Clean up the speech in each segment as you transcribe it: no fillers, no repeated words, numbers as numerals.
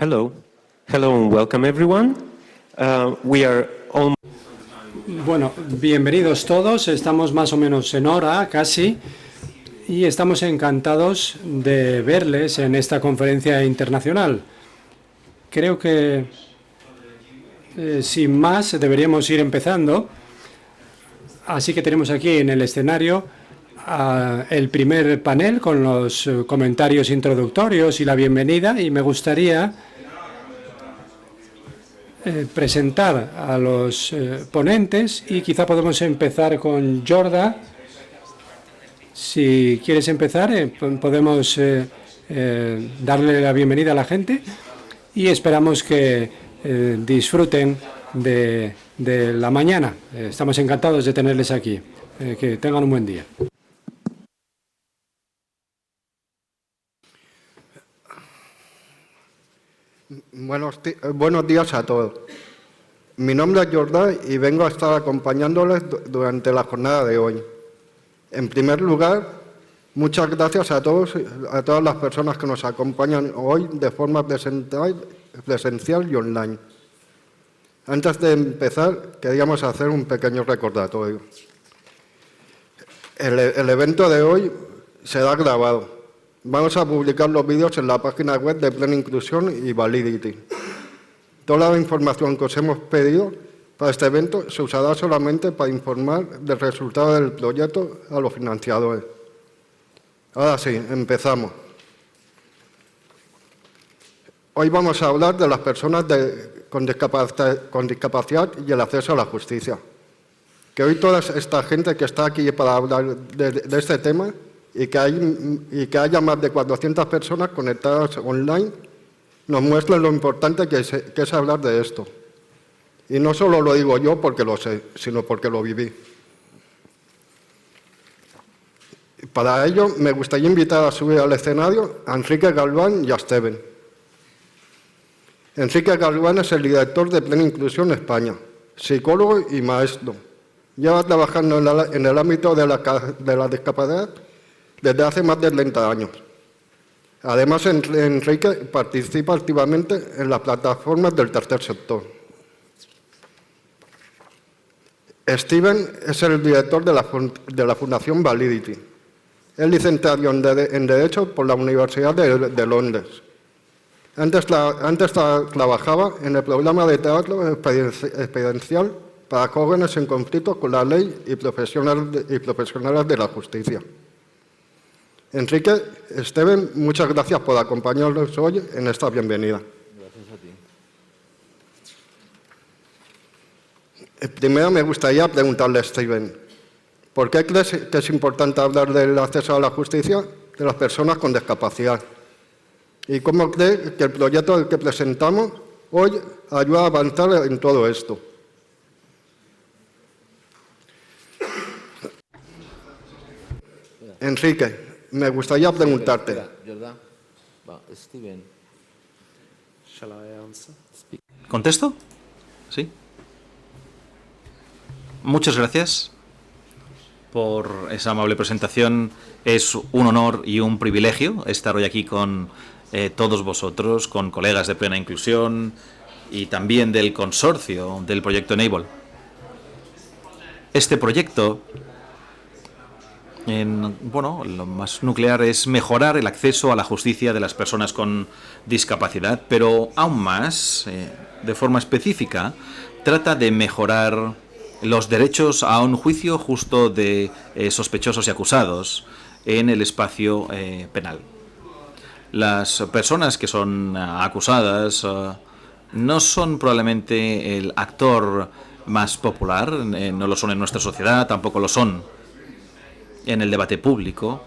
Hello. Hello and welcome everyone. We are almost... Bueno, bienvenidos todos. Estamos más o menos en hora, casi, y estamos encantados de verles en esta conferencia internacional. Creo que, sin más, deberíamos ir empezando. Así que tenemos aquí en el escenario el primer panel con los comentarios introductorios y la bienvenida, y me gustaría presentar a los ponentes, y quizá podemos empezar con Jorda. Si quieres empezar, podemos darle la bienvenida a la gente y esperamos que disfruten de la mañana. Estamos encantados de tenerles aquí. Que tengan un buen día. Buenos días a todos. Mi nombre es Jordán y vengo a estar acompañándoles durante la jornada de hoy. En primer lugar, muchas gracias a todas las personas que nos acompañan hoy de forma presencial y online. Antes de empezar, queríamos hacer un pequeño recordatorio. El evento de hoy será grabado. Vamos a publicar los vídeos en la página web de Plena Inclusión y Validity. Toda la información que os hemos pedido para este evento se usará solamente para informar del resultado del proyecto a los financiadores. Ahora sí, empezamos. Hoy vamos a hablar de las personas con discapacidad y el acceso a la justicia. Que hoy toda esta gente que está aquí para hablar de este tema y que haya más de 400 personas conectadas online, nos muestran lo importante que es hablar de esto. Y no solo lo digo yo porque lo sé, sino porque lo viví. Para ello, me gustaría invitar a subir al escenario a Enrique Galván y a Steven. Enrique Galván es el director de Plena Inclusión España, psicólogo y maestro. Lleva trabajando en el ámbito de la discapacidad desde hace más de 30 años. Además, Enrique participa activamente en las plataformas del tercer sector. Steven es el director de la Fundación Validity. Es licenciado en Derecho por la Universidad de Londres. Antes trabajaba en el programa de teatro experiencial para jóvenes en conflicto con la ley y profesionales de la justicia. Enrique, Steven, muchas gracias por acompañarnos hoy en esta bienvenida. Gracias a ti. Primero me gustaría preguntarle a Steven, ¿por qué crees que es importante hablar del acceso a la justicia de las personas con discapacidad? ¿Y cómo cree que el proyecto que presentamos hoy ayuda a avanzar en todo esto? Enrique, me gustaría preguntarte. Jordan, Steven. ¿Contesto? Sí. Muchas gracias por esa amable presentación. Es un honor y un privilegio estar hoy aquí con todos vosotros, con colegas de Plena Inclusión y también del consorcio del proyecto Enable. Este proyecto, lo más nuclear es mejorar el acceso a la justicia de las personas con discapacidad, pero aún más, de forma específica, trata de mejorar los derechos a un juicio justo de sospechosos y acusados en el espacio penal. Las personas que son acusadas no son probablemente el actor más popular, no lo son en nuestra sociedad, tampoco lo son en el debate público,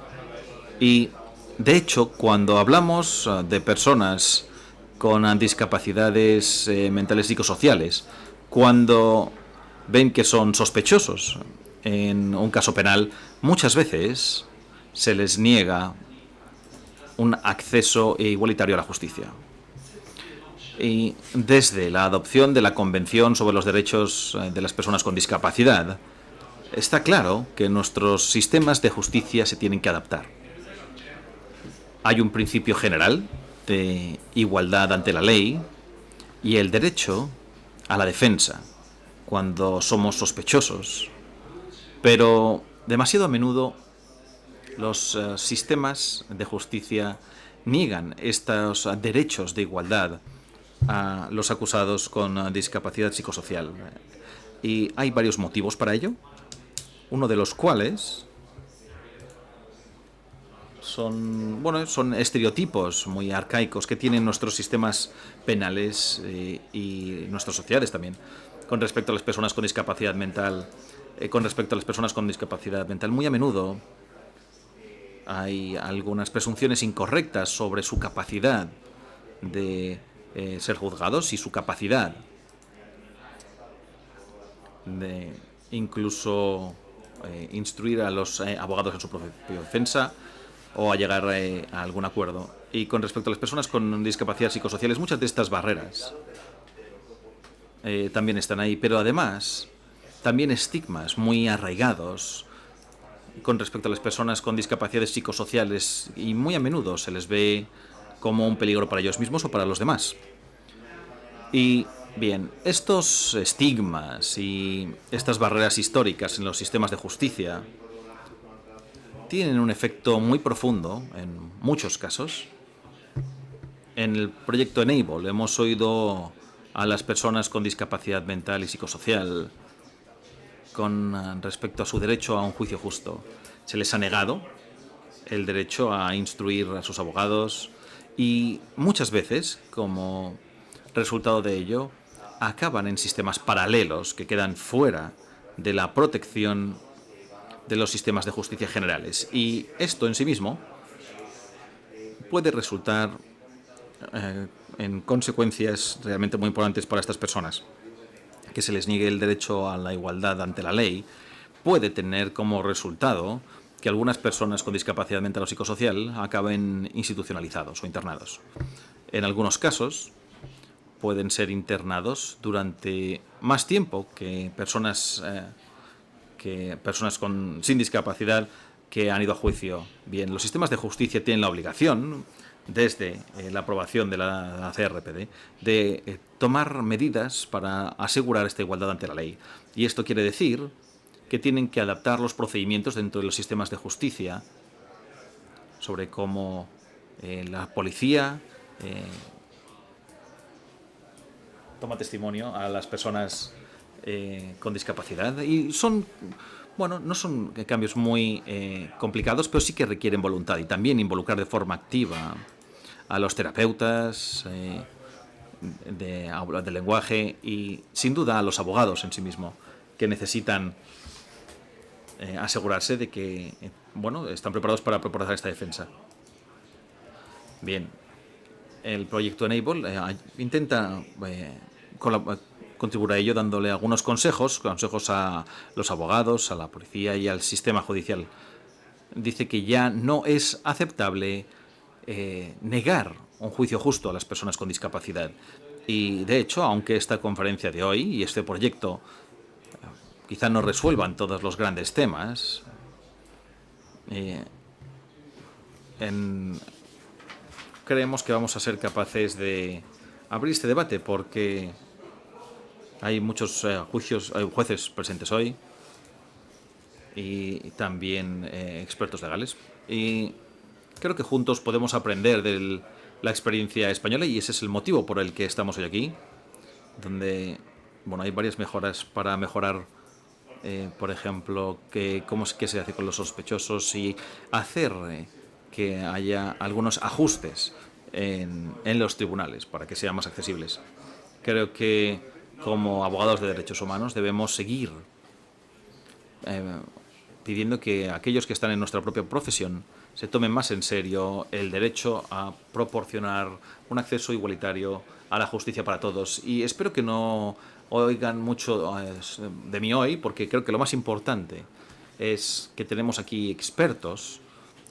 y de hecho cuando hablamos de personas con discapacidades mentales y psicosociales, cuando ven que son sospechosos en un caso penal, muchas veces se les niega un acceso igualitario a la justicia. Y desde la adopción de la Convención sobre los Derechos de las Personas con Discapacidad, está claro que nuestros sistemas de justicia se tienen que adaptar. Hay un principio general de igualdad ante la ley y el derecho a la defensa cuando somos sospechosos. Pero demasiado a menudo los sistemas de justicia niegan estos derechos de igualdad a los acusados con discapacidad psicosocial. Y hay varios motivos para ello, uno de los cuales son estereotipos muy arcaicos que tienen nuestros sistemas penales y nuestras sociedades también con respecto a las personas con discapacidad mental. Muy a menudo hay algunas presunciones incorrectas sobre su capacidad de ser juzgados y su capacidad de incluso instruir a los abogados en su propia defensa o a llegar a algún acuerdo. Y con respecto a las personas con discapacidad psicosociales, muchas de estas barreras también están ahí, pero además también estigmas muy arraigados con respecto a las personas con discapacidades psicosociales, y muy a menudo se les ve como un peligro para ellos mismos o para los demás. Y bien, estos estigmas y estas barreras históricas en los sistemas de justicia tienen un efecto muy profundo en muchos casos. En el proyecto Enable hemos oído a las personas con discapacidad mental y psicosocial con respecto a su derecho a un juicio justo. Se les ha negado el derecho a instruir a sus abogados y muchas veces, como resultado de ello, acaban en sistemas paralelos que quedan fuera de la protección de los sistemas de justicia generales. Y esto en sí mismo puede resultar en consecuencias realmente muy importantes para estas personas. Que se les niegue el derecho a la igualdad ante la ley puede tener como resultado que algunas personas con discapacidad mental o psicosocial acaben institucionalizados o internados. En algunos casos pueden ser internados durante más tiempo que personas sin discapacidad que han ido a juicio. Bien, los sistemas de justicia tienen la obligación, desde la aprobación de la CRPD, de tomar medidas para asegurar esta igualdad ante la ley. Y esto quiere decir que tienen que adaptar los procedimientos dentro de los sistemas de justicia sobre cómo la policía toma testimonio a las personas con discapacidad. Y no son cambios muy complicados, pero sí que requieren voluntad y también involucrar de forma activa a los terapeutas de lenguaje y, sin duda, a los abogados en sí mismo, que necesitan asegurarse de que están preparados para proporcionar esta defensa. Bien, el proyecto Enable intenta contribuir a ello dándole algunos consejos a los abogados, a la policía y al sistema judicial. Dice que ya no es aceptable negar un juicio justo a las personas con discapacidad. Y, de hecho, aunque esta conferencia de hoy y este proyecto quizá no resuelvan todos los grandes temas, creemos que vamos a ser capaces de abrir este debate porque hay muchos jueces presentes hoy y también expertos legales. Y creo que juntos podemos aprender de la experiencia española y ese es el motivo por el que estamos hoy aquí, donde hay varias mejoras para mejorar, por ejemplo, qué se hace con los sospechosos y hacer que haya algunos ajustes en los tribunales para que sean más accesibles. Creo que como abogados de derechos humanos debemos seguir pidiendo que aquellos que están en nuestra propia profesión se tomen más en serio el derecho a proporcionar un acceso igualitario a la justicia para todos. Y espero que no oigan mucho de mí hoy, porque creo que lo más importante es que tenemos aquí expertos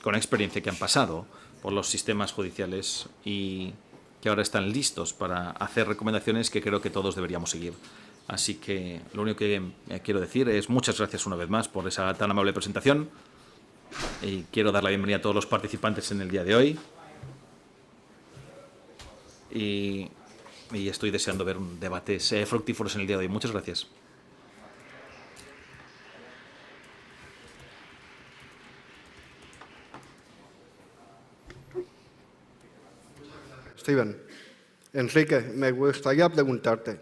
con experiencia que han pasado por los sistemas judiciales y que ahora están listos para hacer recomendaciones que creo que todos deberíamos seguir. Así que lo único que quiero decir es muchas gracias una vez más por esa tan amable presentación y quiero dar la bienvenida a todos los participantes en el día de hoy. y estoy deseando ver un debates fructíferos en el día de hoy. Muchas gracias. Steven, Enrique, me gustaría preguntarte,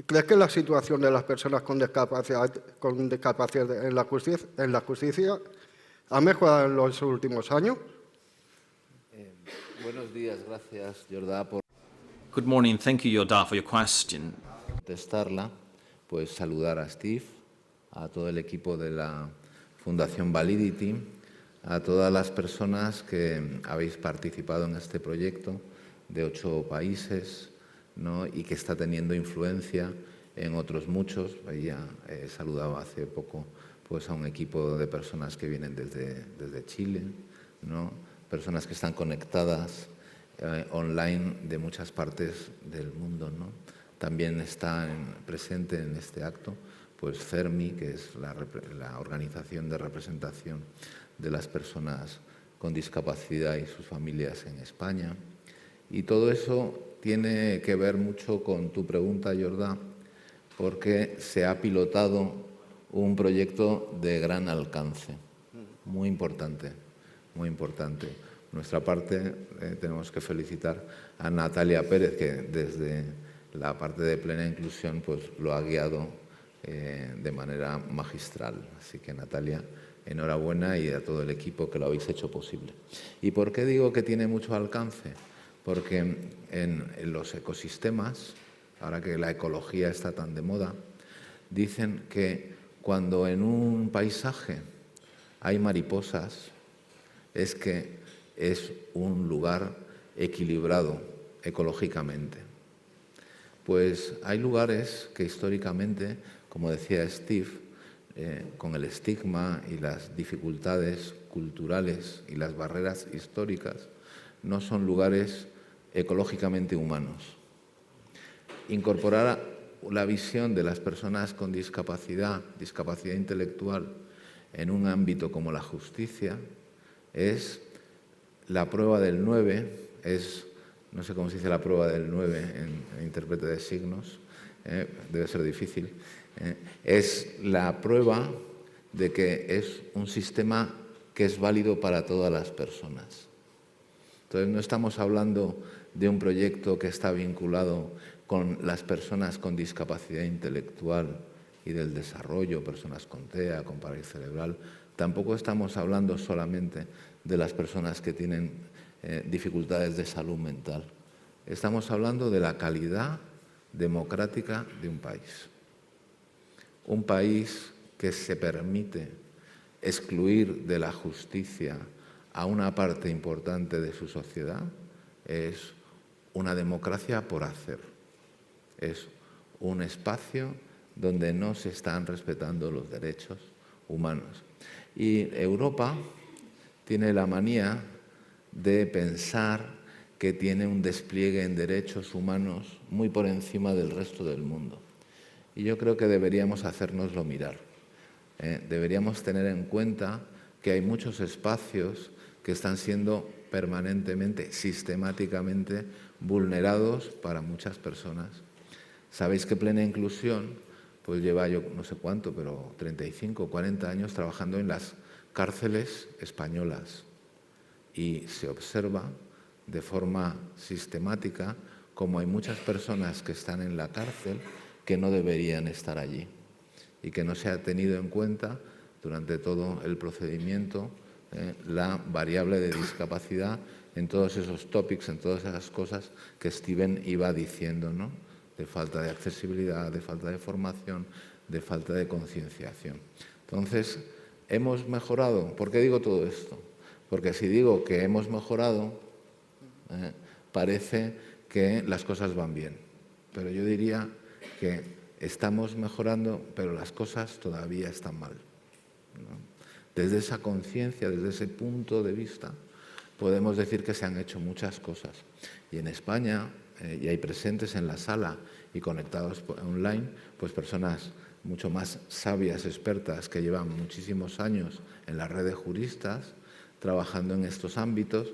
¿crees que la situación de las personas con discapacidad en la justicia ha mejorado en los últimos años? Buenos días, gracias, Jordá, por Good morning. Thank you, Yoda, for your question. contestarla. Pues saludar a Steve, a todo el equipo de la Fundación Validity, a todas las personas que habéis participado en este proyecto de 8 países, ¿no? Y que está teniendo influencia en otros muchos. Ya he saludado hace poco pues, a un equipo de personas que vienen desde Chile, ¿no? Personas que están conectadas online de muchas partes del mundo, ¿no? También está presente en este acto pues CERMI, que es la organización de representación de las personas con discapacidad y sus familias en España. Y todo eso tiene que ver mucho con tu pregunta, Jordá, porque se ha pilotado un proyecto de gran alcance, muy importante, muy importante. Nuestra parte tenemos que felicitar a Natalia Pérez, que desde la parte de plena inclusión pues, lo ha guiado de manera magistral. Así que Natalia, enhorabuena, y a todo el equipo que lo habéis hecho posible. ¿Y por qué digo que tiene mucho alcance? Porque en los ecosistemas, ahora que la ecología está tan de moda, dicen que cuando en un paisaje hay mariposas, es que es un lugar equilibrado ecológicamente. Pues hay lugares que históricamente, como decía Steve, con el estigma y las dificultades culturales y las barreras históricas, no son lugares ecológicamente humanos. Incorporar la visión de las personas con discapacidad intelectual, en un ámbito como la justicia, es la prueba del 9, no sé cómo se dice la prueba del 9 en intérprete de signos, debe ser difícil, es la prueba de que es un sistema que es válido para todas las personas. Entonces no estamos hablando de un proyecto que está vinculado con las personas con discapacidad intelectual y del desarrollo, personas con TEA, con parálisis cerebral. Tampoco estamos hablando solamente de las personas que tienen dificultades de salud mental. Estamos hablando de la calidad democrática de un país. Un país que se permite excluir de la justicia a una parte importante de su sociedad es una democracia por hacer. Es un espacio donde no se están respetando los derechos humanos. Y Europa tiene la manía de pensar que tiene un despliegue en derechos humanos muy por encima del resto del mundo. Y yo creo que deberíamos hacérnoslo mirar. Deberíamos tener en cuenta que hay muchos espacios que están siendo permanentemente, sistemáticamente vulnerados para muchas personas. Sabéis que Plena Inclusión pues lleva, yo no sé cuánto, pero 35 o 40 años trabajando en las cárceles españolas, y se observa de forma sistemática cómo hay muchas personas que están en la cárcel que no deberían estar allí y que no se ha tenido en cuenta durante todo el procedimiento la variable de discapacidad en todos esos topics, en todas esas cosas que Steven iba diciendo, ¿no? De falta de accesibilidad, de falta de formación, de falta de concienciación. Entonces, ¿hemos mejorado? ¿Por qué digo todo esto? Porque si digo que hemos mejorado, parece que las cosas van bien. Pero yo diría que estamos mejorando, pero las cosas todavía están mal, ¿no? Desde esa conciencia, desde ese punto de vista, podemos decir que se han hecho muchas cosas. Y en España, y hay presentes en la sala y conectados online, pues personas mucho más sabias, expertas, que llevan muchísimos años en la red de juristas trabajando en estos ámbitos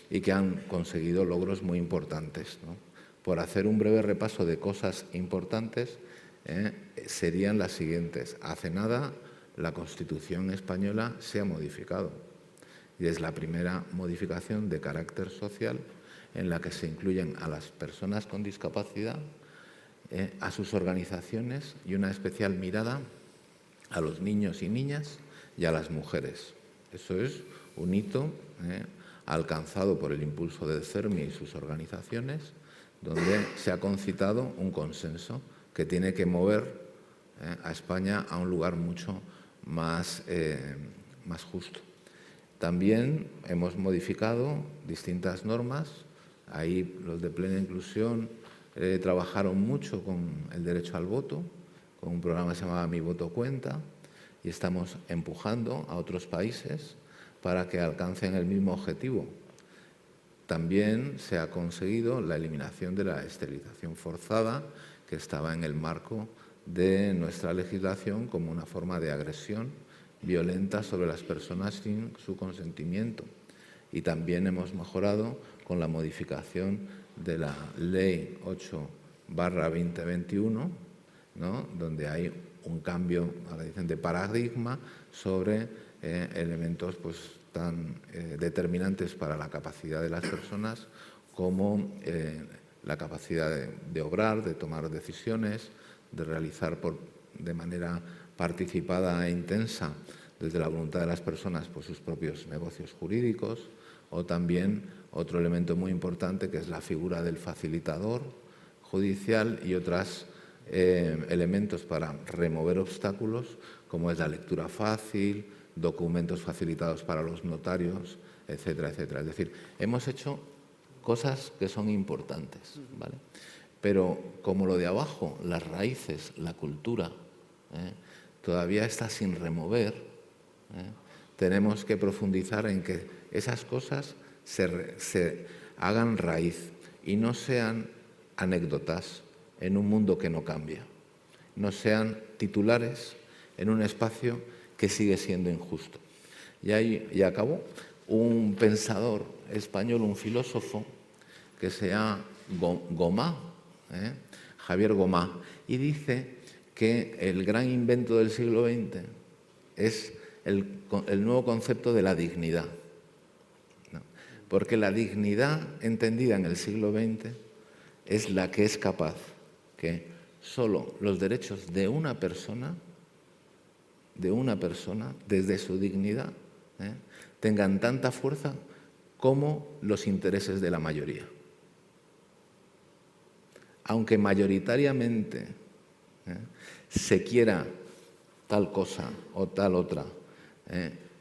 y que han conseguido logros muy importantes, ¿no? por hacer un breve repaso de cosas importantes, serían las siguientes. Hace nada la Constitución española se ha modificado y es la primera modificación de carácter social en la que se incluyen a las personas con discapacidad, a sus organizaciones y una especial mirada a los niños y niñas y a las mujeres. Eso es un hito alcanzado por el impulso del CERMI y sus organizaciones, donde se ha concitado un consenso que tiene que mover a España a un lugar mucho más justo. También hemos modificado distintas normas. Ahí los de Plena Inclusión trabajaron mucho con el derecho al voto, con un programa que se llamaba Mi Voto Cuenta, y estamos empujando a otros países para que alcancen el mismo objetivo. También se ha conseguido la eliminación de la esterilización forzada, que estaba en el marco de nuestra legislación como una forma de agresión violenta sobre las personas sin su consentimiento. Y también hemos mejorado con la modificación de la Ley 8/2021, ¿no?, donde hay un cambio, ahora dicen, de paradigma sobre elementos pues, tan determinantes para la capacidad de las personas como la capacidad de obrar, de tomar decisiones, de realizar de manera participada e intensa desde la voluntad de las personas por sus propios negocios jurídicos, o también otro elemento muy importante que es la figura del facilitador judicial y otros elementos para remover obstáculos como es la lectura fácil, documentos facilitados para los notarios, etcétera, etcétera. Es decir, hemos hecho cosas que son importantes, ¿vale? Pero como lo de abajo, las raíces, la cultura, todavía está sin remover, tenemos que profundizar en que esas cosas se hagan raíz y no sean anécdotas en un mundo que no cambia, no sean titulares en un espacio que sigue siendo injusto. Y acabó un pensador español, un filósofo, que se llama Gomá, Javier Gomá, y dice que el gran invento del siglo XX es el nuevo concepto de la dignidad, ¿no? Porque la dignidad entendida en el siglo XX es la que es capaz que solo los derechos de una persona, desde su dignidad, tengan tanta fuerza como los intereses de la mayoría. Aunque mayoritariamente se quiera tal cosa o tal otra,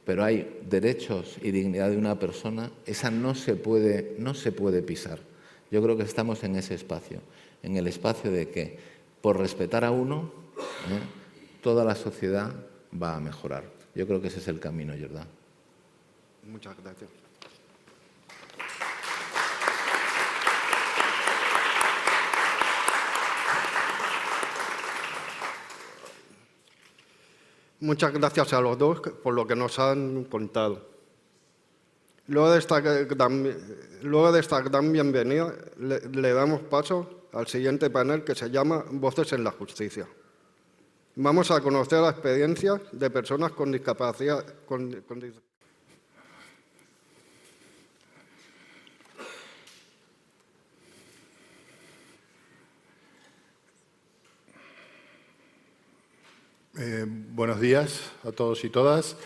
pero hay derechos y dignidad de una persona, esa no se puede pisar. Yo creo que estamos en ese espacio, en el espacio de que por respetar a uno, toda la sociedad va a mejorar. Yo creo que ese es el camino, Jordà. Muchas gracias. Muchas gracias a los dos por lo que nos han contado. Luego de esta gran bienvenida, le damos paso al siguiente panel que se llama Voces en la Justicia. Vamos a conocer la experiencia de personas con discapacidad. Buenos días a todos y todas.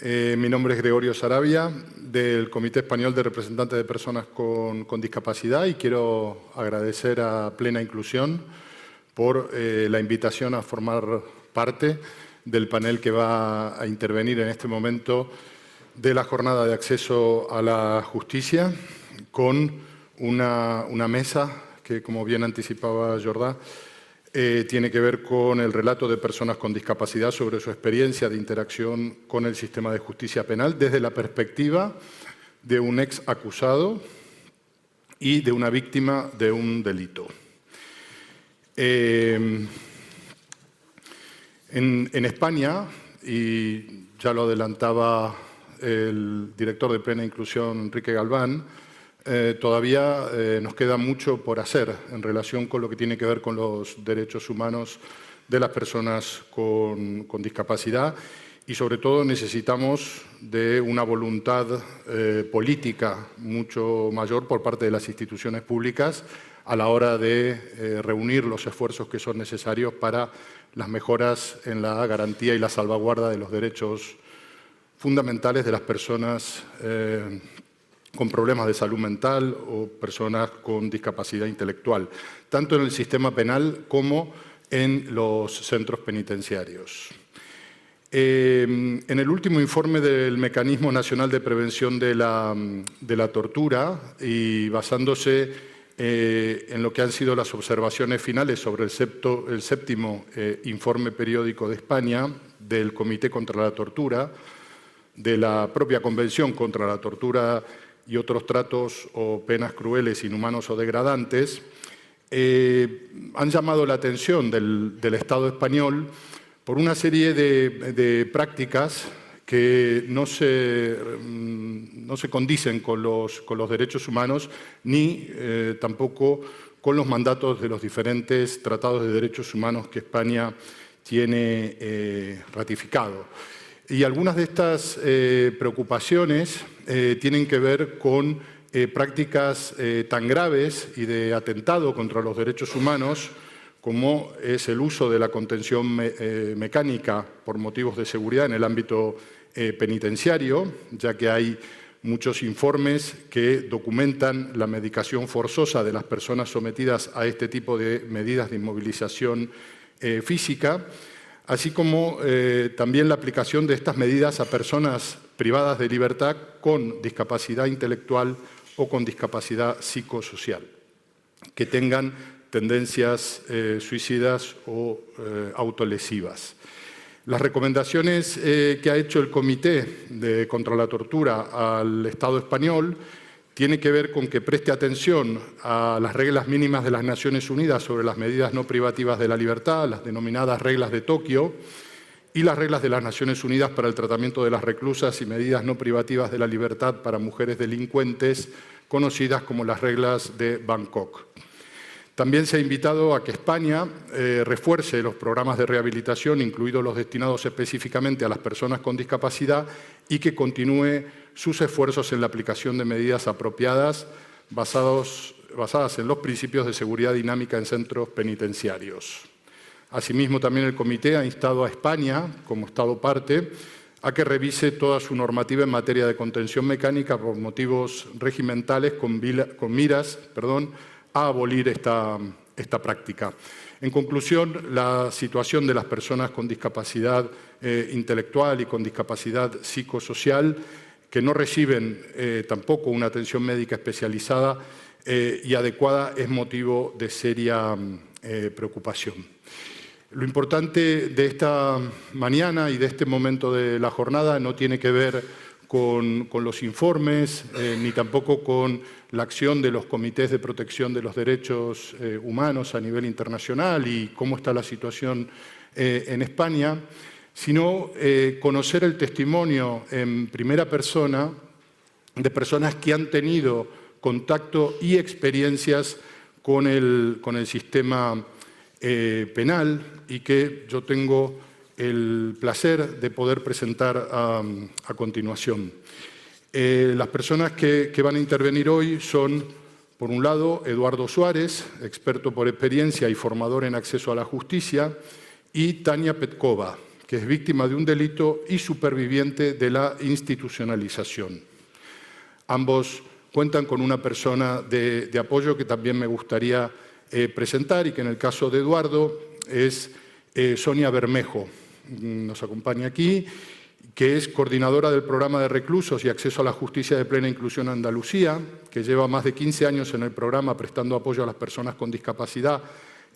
Mi nombre es Gregorio Sarabia, del Comité Español de Representantes de Personas con Discapacidad, y quiero agradecer a Plena Inclusión por la invitación a formar parte del panel que va a intervenir en este momento de la jornada de acceso a la justicia, con una mesa que, como bien anticipaba Jordà, tiene que ver con el relato de personas con discapacidad sobre su experiencia de interacción con el sistema de justicia penal desde la perspectiva de un ex acusado y de una víctima de un delito. En España, y ya lo adelantaba el director de Plena Inclusión, Enrique Galván, todavía nos queda mucho por hacer en relación con lo que tiene que ver con los derechos humanos de las personas con discapacidad y, sobre todo, necesitamos de una voluntad política mucho mayor por parte de las instituciones públicas a la hora de reunir los esfuerzos que son necesarios para las mejoras en la garantía y la salvaguarda de los derechos fundamentales de las personas con problemas de salud mental o personas con discapacidad intelectual, tanto en el sistema penal como en los centros penitenciarios. En el último informe del Mecanismo Nacional de Prevención de la Tortura y basándose en lo que han sido las observaciones finales sobre el séptimo informe periódico de España del Comité contra la Tortura, de la propia Convención contra la Tortura y otros tratos o penas crueles, inhumanos o degradantes, han llamado la atención del Estado español por una serie de prácticas que no se condicen con los derechos humanos ni tampoco con los mandatos de los diferentes tratados de derechos humanos que España tiene ratificado. Y algunas de estas preocupaciones tienen que ver con prácticas tan graves y de atentado contra los derechos humanos como es el uso de la contención mecánica por motivos de seguridad en el ámbito penitenciario, ya que hay muchos informes que documentan la medicación forzosa de las personas sometidas a este tipo de medidas de inmovilización física, así como también la aplicación de estas medidas a personas privadas de libertad con discapacidad intelectual o con discapacidad psicosocial, que tengan tendencias suicidas o autolesivas. Las recomendaciones que ha hecho el Comité contra la Tortura al Estado español tienen que ver con que preste atención a las reglas mínimas de las Naciones Unidas sobre las medidas no privativas de la libertad, las denominadas reglas de Tokio, y las reglas de las Naciones Unidas para el tratamiento de las reclusas y medidas no privativas de la libertad para mujeres delincuentes, conocidas como las reglas de Bangkok. También se ha invitado a que España refuerce los programas de rehabilitación, incluidos los destinados específicamente a las personas con discapacidad, y que continúe sus esfuerzos en la aplicación de medidas apropiadas basadas en los principios de seguridad dinámica en centros penitenciarios. Asimismo, también el Comité ha instado a España, como Estado parte, a que revise toda su normativa en materia de contención mecánica por motivos regimentales con miras a abolir esta práctica. En conclusión, la situación de las personas con discapacidad intelectual y con discapacidad psicosocial que no reciben tampoco una atención médica especializada y adecuada es motivo de seria preocupación. Lo importante de esta mañana y de este momento de la jornada no tiene que ver con los informes, ni tampoco con la acción de los comités de protección de los derechos humanos a nivel internacional y cómo está la situación en España, sino conocer el testimonio en primera persona de personas que han tenido contacto y experiencias con el sistema penal y que yo tengo el placer de poder presentar a continuación. Las personas que van a intervenir hoy son, por un lado, Eduardo Suárez, experto por experiencia y formador en acceso a la justicia, y Tania Petkova, que es víctima de un delito y superviviente de la institucionalización. Ambos cuentan con una persona de apoyo que también me gustaría presentar y que en el caso de Eduardo es Sonia Bermejo. Nos acompaña aquí, que es coordinadora del Programa de Reclusos y Acceso a la Justicia de Plena Inclusión Andalucía, que lleva más de 15 años en el programa prestando apoyo a las personas con discapacidad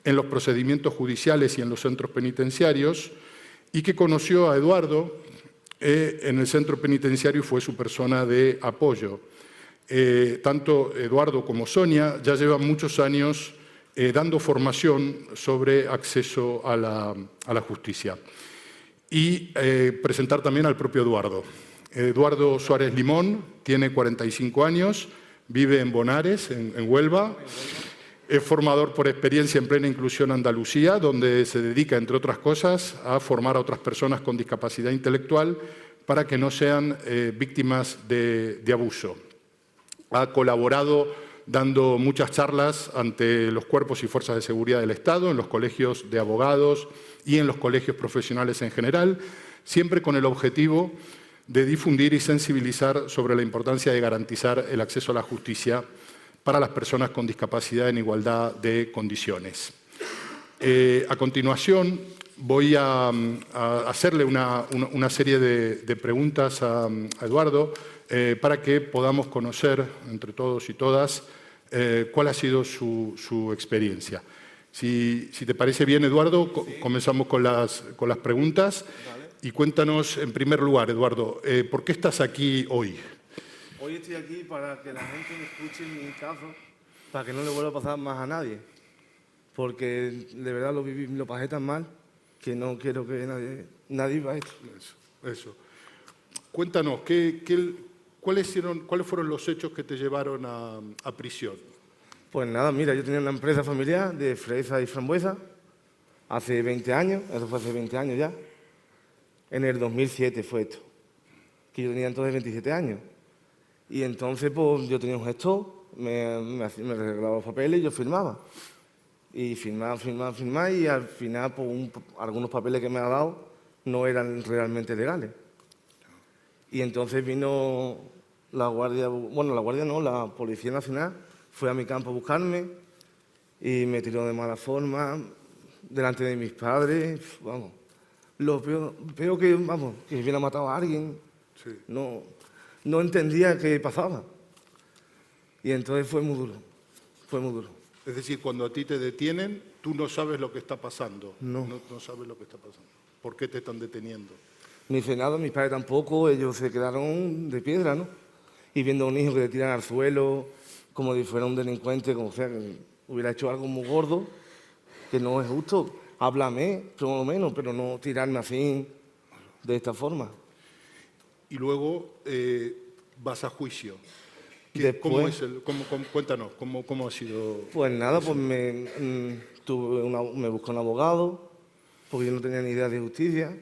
en los procedimientos judiciales y en los centros penitenciarios, y que conoció a Eduardo en el centro penitenciario y fue su persona de apoyo. Tanto Eduardo como Sonia ya llevan muchos años dando formación sobre acceso a la justicia. Y presentar también al propio Eduardo. Eduardo Suárez Limón tiene 45 años, vive en Bonares, en Huelva. Es formador por experiencia en Plena Inclusión Andalucía, donde se dedica, entre otras cosas, a formar a otras personas con discapacidad intelectual para que no sean víctimas de abuso. Ha colaborado dando muchas charlas ante los cuerpos y fuerzas de seguridad del Estado, en los colegios de abogados y en los colegios profesionales en general, siempre con el objetivo de difundir y sensibilizar sobre la importancia de garantizar el acceso a la justicia para las personas con discapacidad en igualdad de condiciones. A continuación, voy a hacerle una serie de preguntas a Eduardo para que podamos conocer, entre todos y todas, cuál ha sido su experiencia. Si te parece bien, Eduardo, comenzamos con las preguntas. Y cuéntanos, en primer lugar, Eduardo, ¿por qué estás aquí hoy? Hoy estoy aquí para que la gente me escuche en mi caso, para que no le vuelva a pasar más a nadie. Porque de verdad lo pasé tan mal que no quiero que nadie viva esto. Eso. Cuéntanos, ¿cuáles fueron los hechos que te llevaron a prisión? Pues nada, mira, yo tenía una empresa familiar de fresa y frambuesa hace 20 años, eso fue hace 20 años ya. En el 2007 fue esto, que yo tenía entonces 27 años. Y entonces pues yo tenía un gestor, me arreglaba los papeles y yo firmaba. Y firmaba y al final pues, algunos papeles que me ha dado no eran realmente legales. Y entonces vino la Guardia no, la Policía Nacional fue a mi campo a buscarme y me tiró de mala forma delante de mis padres, vamos. Lo peor que hubiera matado a alguien, Sí. no entendía qué pasaba. Y entonces fue muy duro. Es decir, cuando a ti te detienen, tú no sabes lo que está pasando. No. No sabes lo que está pasando. ¿Por qué te están deteniendo? Ni hice nada, mis padres tampoco, ellos se quedaron de piedra, ¿no? Y viendo a un hijo que le tiran al suelo, como si fuera un delincuente, como sea, que hubiera hecho algo muy gordo, que no es justo. Háblame, por lo menos, pero no tirarme así, de esta forma. Y luego vas a juicio. Después- Cuéntanos, ¿cómo ha sido? Pues nada, pues me busqué un abogado, porque yo no tenía ni idea de justicia,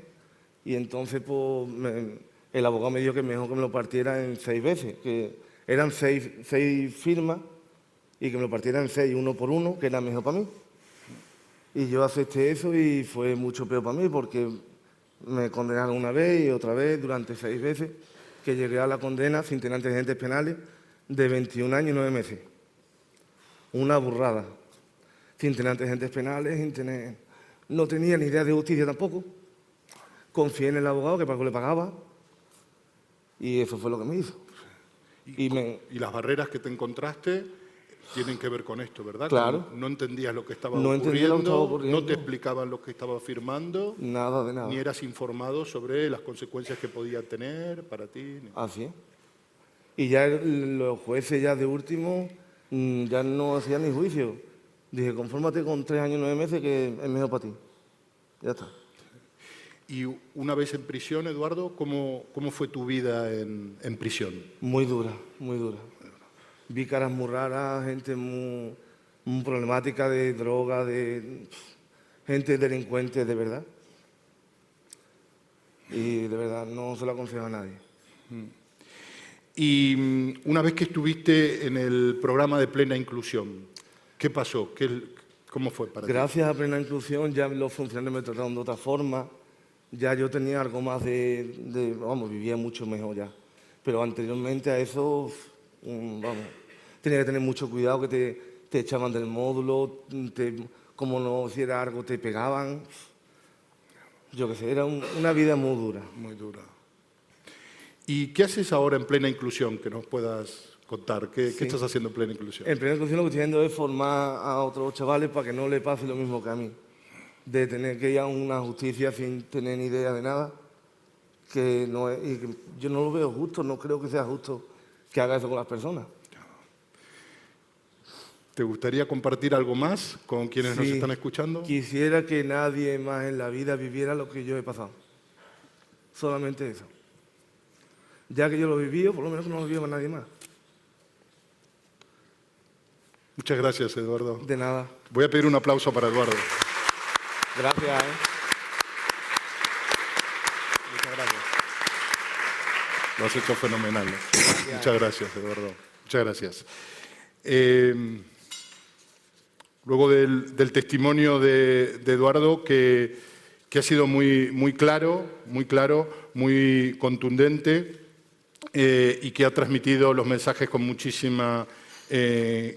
y entonces pues, el abogado me dijo que mejor que me lo partiera en 6 veces, que eran 6 firmas, y que me lo partiera en 6, uno por uno, que era mejor para mí. Y yo acepté eso y fue mucho peor para mí, porque me condenaron una vez y otra vez durante 6 veces, que llegué a la condena sin tener antecedentes penales de 21 años y 9 meses. Una burrada. Sin tener antecedentes penales, no tenía ni idea de justicia tampoco. Confié en el abogado, que para que le pagaba, y eso fue lo que me hizo. Y las barreras que te encontraste tienen que ver con esto, ¿verdad? Claro. No entendías lo que estaba No entendía lo que estaba ocurriendo. no te explicaban lo que estaba firmando, Nada de nada. ni eras informado sobre las consecuencias que podía tener para ti. Así es. Y ya los jueces ya de último ya no hacían ni juicio. Dije, confórmate con 3 años y 9 meses que es mejor para ti. Ya está. Y una vez en prisión, Eduardo, ¿cómo fue tu vida en prisión? Muy dura, muy dura. Vi caras muy raras, gente muy problemática de droga, gente delincuente, de verdad. Y de verdad no se lo aconsejo a nadie. Y una vez que estuviste en el programa de Plena Inclusión, ¿qué pasó? ¿Cómo fue para ti? Gracias a Plena Inclusión ya los funcionarios me trataron de otra forma. Ya yo tenía algo más vivía mucho mejor ya. Pero anteriormente a eso, tenía que tener mucho cuidado, que te echaban del módulo, como no hiciera algo te pegaban. Yo qué sé, era una vida muy dura. Muy dura. ¿Y qué haces ahora en Plena Inclusión? Que nos puedas contar. ¿Qué estás haciendo en Plena Inclusión? En Plena Inclusión lo que estoy haciendo es formar a otros chavales para que no le pase lo mismo que a mí. De tener que ir a una justicia sin tener ni idea de nada. Y que yo no lo veo justo, no creo que sea justo que haga eso con las personas. ¿Te gustaría compartir algo más con quienes nos Sí, están escuchando? Quisiera que nadie más en la vida viviera lo que yo he pasado. Solamente eso. Ya que yo lo he vivido, por lo menos que no lo viva nadie más. Muchas gracias, Eduardo. De nada. Voy a pedir un aplauso para Eduardo. Gracias, Muchas gracias. Lo has hecho fenomenal. Muchas gracias, Eduardo. Muchas gracias. Luego del testimonio de Eduardo, que ha sido muy claro, muy contundente y que ha transmitido los mensajes con muchísima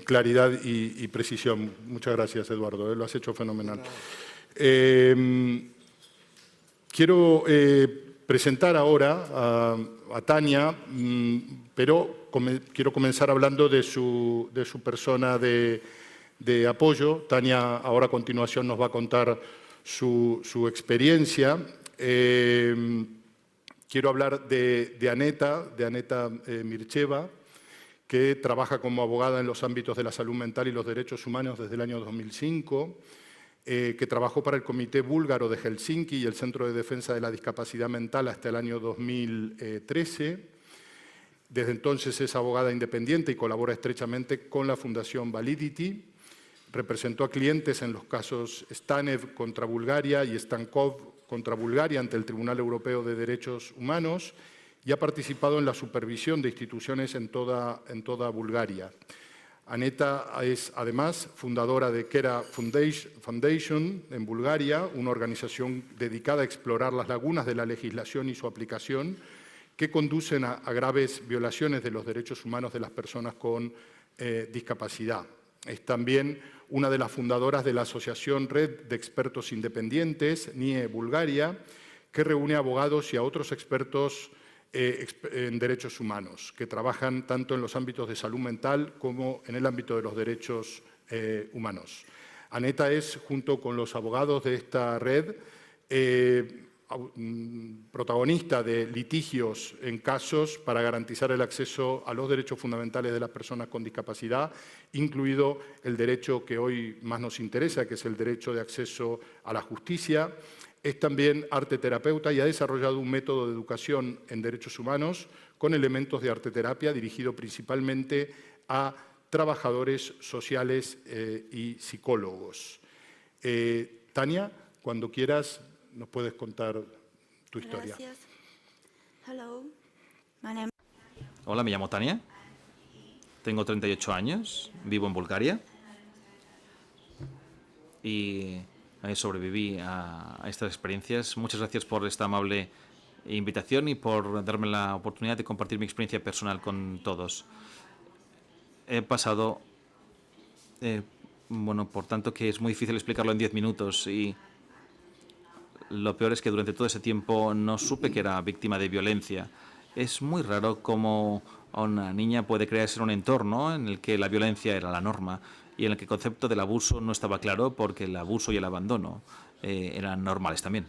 claridad y precisión. Muchas gracias, Eduardo. Lo has hecho fenomenal. Quiero presentar ahora a Tania, pero quiero comenzar hablando de su persona de apoyo. Tania ahora a continuación nos va a contar su experiencia. Quiero hablar de Aneta Mircheva, que trabaja como abogada en los ámbitos de la salud mental y los derechos humanos desde el año 2005, que trabajó para el Comité Búlgaro de Helsinki y el Centro de Defensa de la Discapacidad Mental hasta el año 2013. Desde entonces es abogada independiente y colabora estrechamente con la Fundación Validity. Representó a clientes en los casos Stanev contra Bulgaria y Stankov contra Bulgaria ante el Tribunal Europeo de Derechos Humanos y ha participado en la supervisión de instituciones en toda Bulgaria. Aneta es, además, fundadora de Kera Foundation en Bulgaria, una organización dedicada a explorar las lagunas de la legislación y su aplicación que conducen a graves violaciones de los derechos humanos de las personas con discapacidad. Es también una de las fundadoras de la Asociación Red de Expertos Independientes, NIE Bulgaria, que reúne a abogados y a otros expertos en derechos humanos, que trabajan tanto en los ámbitos de salud mental como en el ámbito de los derechos humanos. Aneta es, junto con los abogados de esta red, protagonista de litigios en casos para garantizar el acceso a los derechos fundamentales de las personas con discapacidad, incluido el derecho que hoy más nos interesa, que es el derecho de acceso a la justicia. Es también arteterapeuta y ha desarrollado un método de educación en derechos humanos con elementos de arteterapia dirigido principalmente a trabajadores sociales y psicólogos. Tania, cuando quieras, nos puedes contar tu historia. Gracias. Hello. My name... Hola, me llamo Tania. Tengo 38 años, vivo en Bulgaria y sobreviví a estas experiencias. Muchas gracias por esta amable invitación y por darme la oportunidad de compartir mi experiencia personal con todos. He pasado, por tanto que es muy difícil explicarlo en 10 minutos y lo peor es que durante todo ese tiempo no supe que era víctima de violencia. Es muy raro cómo una niña puede crearse en un entorno en el que la violencia era la norma y en el que el concepto del abuso no estaba claro porque el abuso y el abandono eran normales también.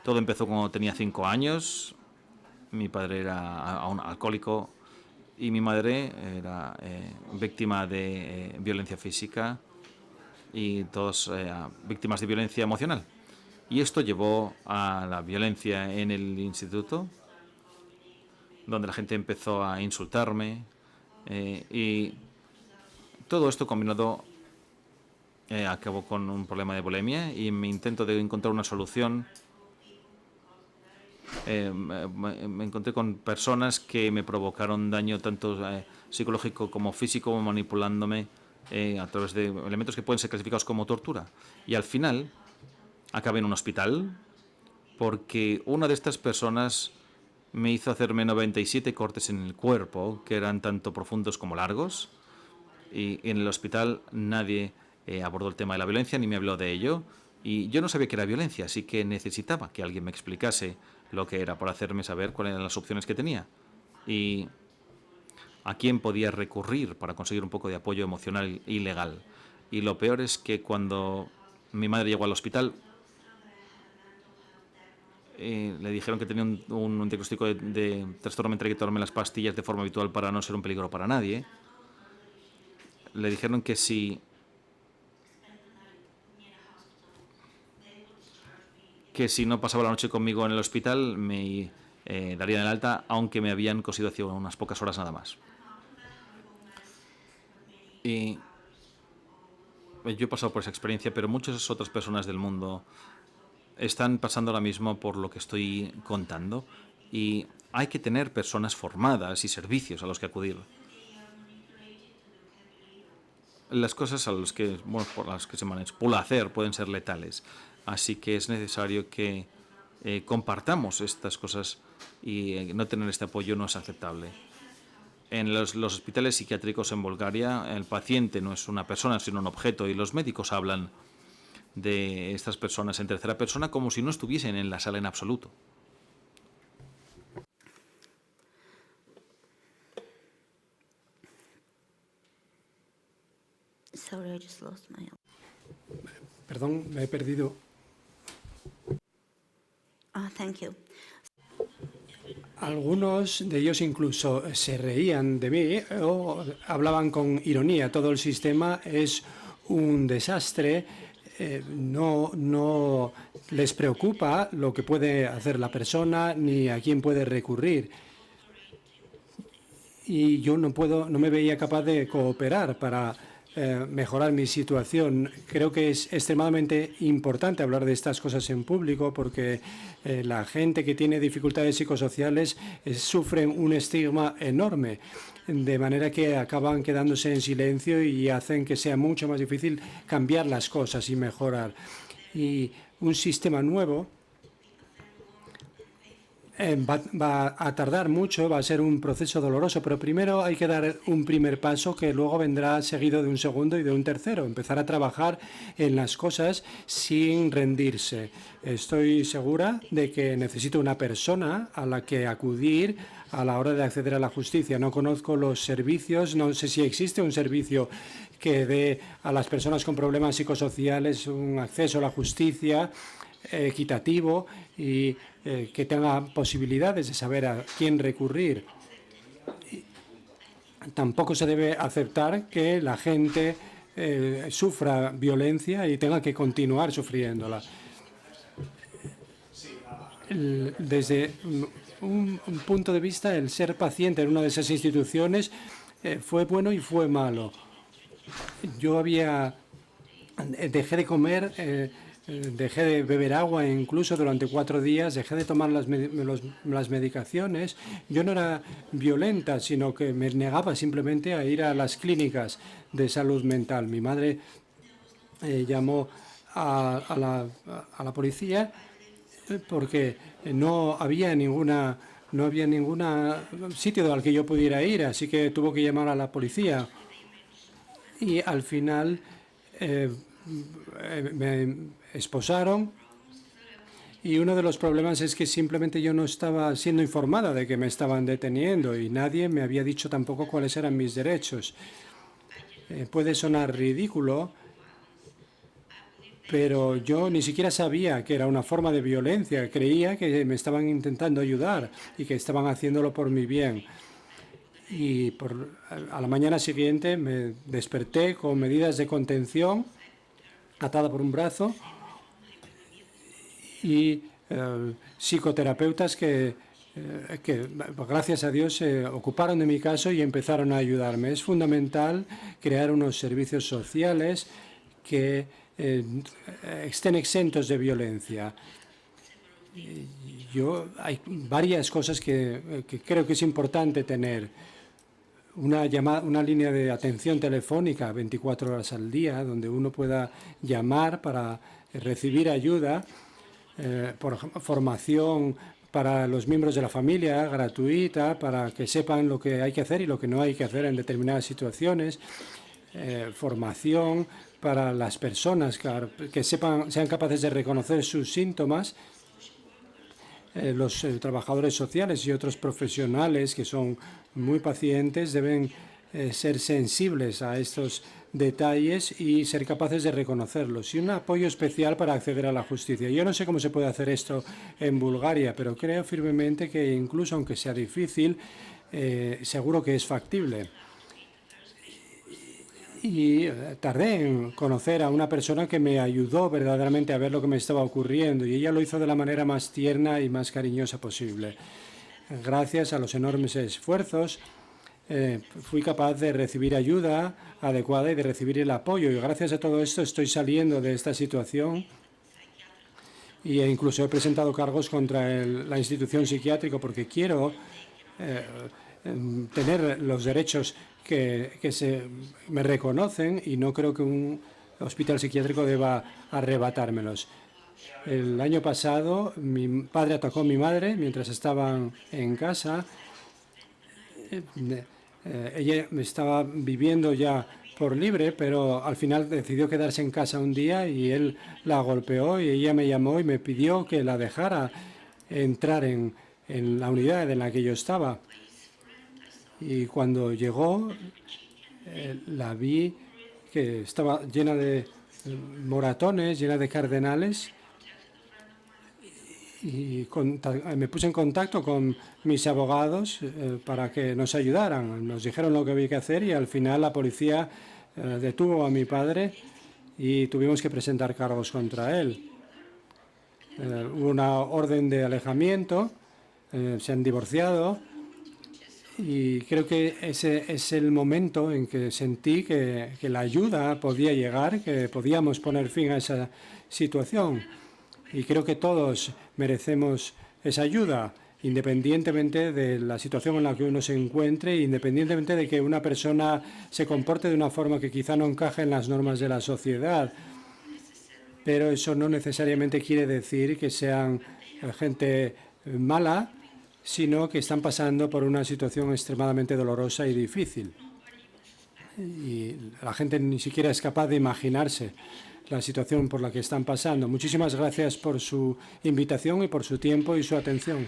Todo empezó cuando tenía 5 años. Mi padre era un alcohólico y mi madre era víctima de violencia física y todos víctimas de violencia emocional. Y esto llevó a la violencia en el instituto, donde la gente empezó a insultarme y todo esto combinado acabó con un problema de bulimia y en mi intento de encontrar una solución me encontré con personas que me provocaron daño tanto psicológico como físico, manipulándome a través de elementos que pueden ser clasificados como tortura. Y al final acabé en un hospital porque una de estas personas me hizo hacerme 97 cortes en el cuerpo, que eran tanto profundos como largos. Y en el hospital nadie abordó el tema de la violencia ni me habló de ello. Y yo no sabía que era violencia, así que necesitaba que alguien me explicase lo que era para hacerme saber cuáles eran las opciones que tenía. Y a quién podía recurrir para conseguir un poco de apoyo emocional y legal. Y lo peor es que cuando mi madre llegó al hospital, le dijeron que tenía un diagnóstico de trastorno mental y que tomarme las pastillas de forma habitual para no ser un peligro para nadie. Le dijeron que si no pasaba la noche conmigo en el hospital me darían el alta, aunque me habían cosido hace unas pocas horas nada más. Y yo he pasado por esa experiencia, pero muchas otras personas del mundo están pasando ahora mismo por lo que estoy contando y hay que tener personas formadas y servicios a los que acudir. Las cosas a los que, bueno, por las que se manipula hacer pueden ser letales, así que es necesario que compartamos estas cosas y no tener este apoyo no es aceptable. En los hospitales psiquiátricos en Bulgaria, el paciente no es una persona, sino un objeto, y los médicos hablan de estas personas en tercera persona como si no estuviesen en la sala en absoluto. Sorry, I just lost my... Perdón, me he perdido. Thank you. Algunos de ellos incluso se reían de mí o hablaban con ironía. Todo el sistema es un desastre. No les preocupa lo que puede hacer la persona ni a quién puede recurrir. Y yo no me veía capaz de cooperar para mejorar mi situación. Creo que es extremadamente importante hablar de estas cosas en público porque la gente que tiene dificultades psicosociales sufren un estigma enorme, de manera que acaban quedándose en silencio y hacen que sea mucho más difícil cambiar las cosas y mejorar. Y un sistema nuevo va a tardar mucho, va a ser un proceso doloroso, pero primero hay que dar un primer paso que luego vendrá seguido de un segundo y de un tercero. Empezar a trabajar en las cosas sin rendirse. Estoy segura de que necesito una persona a la que acudir a la hora de acceder a la justicia. No conozco los servicios, no sé si existe un servicio que dé a las personas con problemas psicosociales un acceso a la justicia equitativo y que tenga posibilidades de saber a quién recurrir. Tampoco se debe aceptar que la gente sufra violencia y tenga que continuar sufriéndola. Desde un punto de vista, el ser paciente en una de esas instituciones fue bueno y fue malo. Yo dejé de comer, dejé de beber agua incluso durante 4 días, dejé de tomar las medicaciones. Yo no era violenta, sino que me negaba simplemente a ir a las clínicas de salud mental. Mi madre llamó a la policía porque no había ningún sitio al que yo pudiera ir, así que tuvo que llamar a la policía. Y al final me esposaron y uno de los problemas es que simplemente yo no estaba siendo informada de que me estaban deteniendo y nadie me había dicho tampoco cuáles eran mis derechos. Puede sonar ridículo, pero yo ni siquiera sabía que era una forma de violencia. Creía que me estaban intentando ayudar y que estaban haciéndolo por mi bien. Y a la mañana siguiente me desperté con medidas de contención, atada por un brazo, y psicoterapeutas que gracias a Dios se ocuparon de mi caso y empezaron a ayudarme. Es fundamental crear unos servicios sociales que estén exentos de violencia. Hay varias cosas que creo que es importante tener. Una línea de atención telefónica 24 horas al día, donde uno pueda llamar para recibir ayuda, por ejemplo, formación para los miembros de la familia gratuita, para que sepan lo que hay que hacer y lo que no hay que hacer en determinadas situaciones, formación para las personas que sean capaces de reconocer sus síntomas. Los trabajadores sociales y otros profesionales que son muy pacientes deben ser sensibles a estos detalles y ser capaces de reconocerlos. Y un apoyo especial para acceder a la justicia. Yo no sé cómo se puede hacer esto en Bulgaria, pero creo firmemente que incluso aunque sea difícil, seguro que es factible. Y tardé en conocer a una persona que me ayudó verdaderamente a ver lo que me estaba ocurriendo y ella lo hizo de la manera más tierna y más cariñosa posible. Gracias a los enormes esfuerzos fui capaz de recibir ayuda adecuada y de recibir el apoyo. Y gracias a todo esto estoy saliendo de esta situación. Y incluso he presentado cargos contra la institución psiquiátrica porque quiero tener los derechos que me reconocen y no creo que un hospital psiquiátrico deba arrebatármelos. El año pasado mi padre atacó a mi madre mientras estaban en casa. Ella estaba viviendo ya por libre, pero al final decidió quedarse en casa un día y él la golpeó y ella me llamó y me pidió que la dejara entrar en la unidad en la que yo estaba. Y cuando llegó, la vi que estaba llena de moratones, llena de cardenales. Y me puse en contacto con mis abogados para que nos ayudaran. Nos dijeron lo que había que hacer y al final la policía detuvo a mi padre y tuvimos que presentar cargos contra él. Hubo una orden de alejamiento, se han divorciado y creo que ese es el momento en que sentí que la ayuda podía llegar, que podíamos poner fin a esa situación. Y creo que todos merecemos esa ayuda, independientemente de la situación en la que uno se encuentre, independientemente de que una persona se comporte de una forma que quizá no encaje en las normas de la sociedad. Pero eso no necesariamente quiere decir que sean gente mala, sino que están pasando por una situación extremadamente dolorosa y difícil. Y la gente ni siquiera es capaz de imaginarse la situación por la que están pasando. Muchísimas gracias por su invitación y por su tiempo y su atención.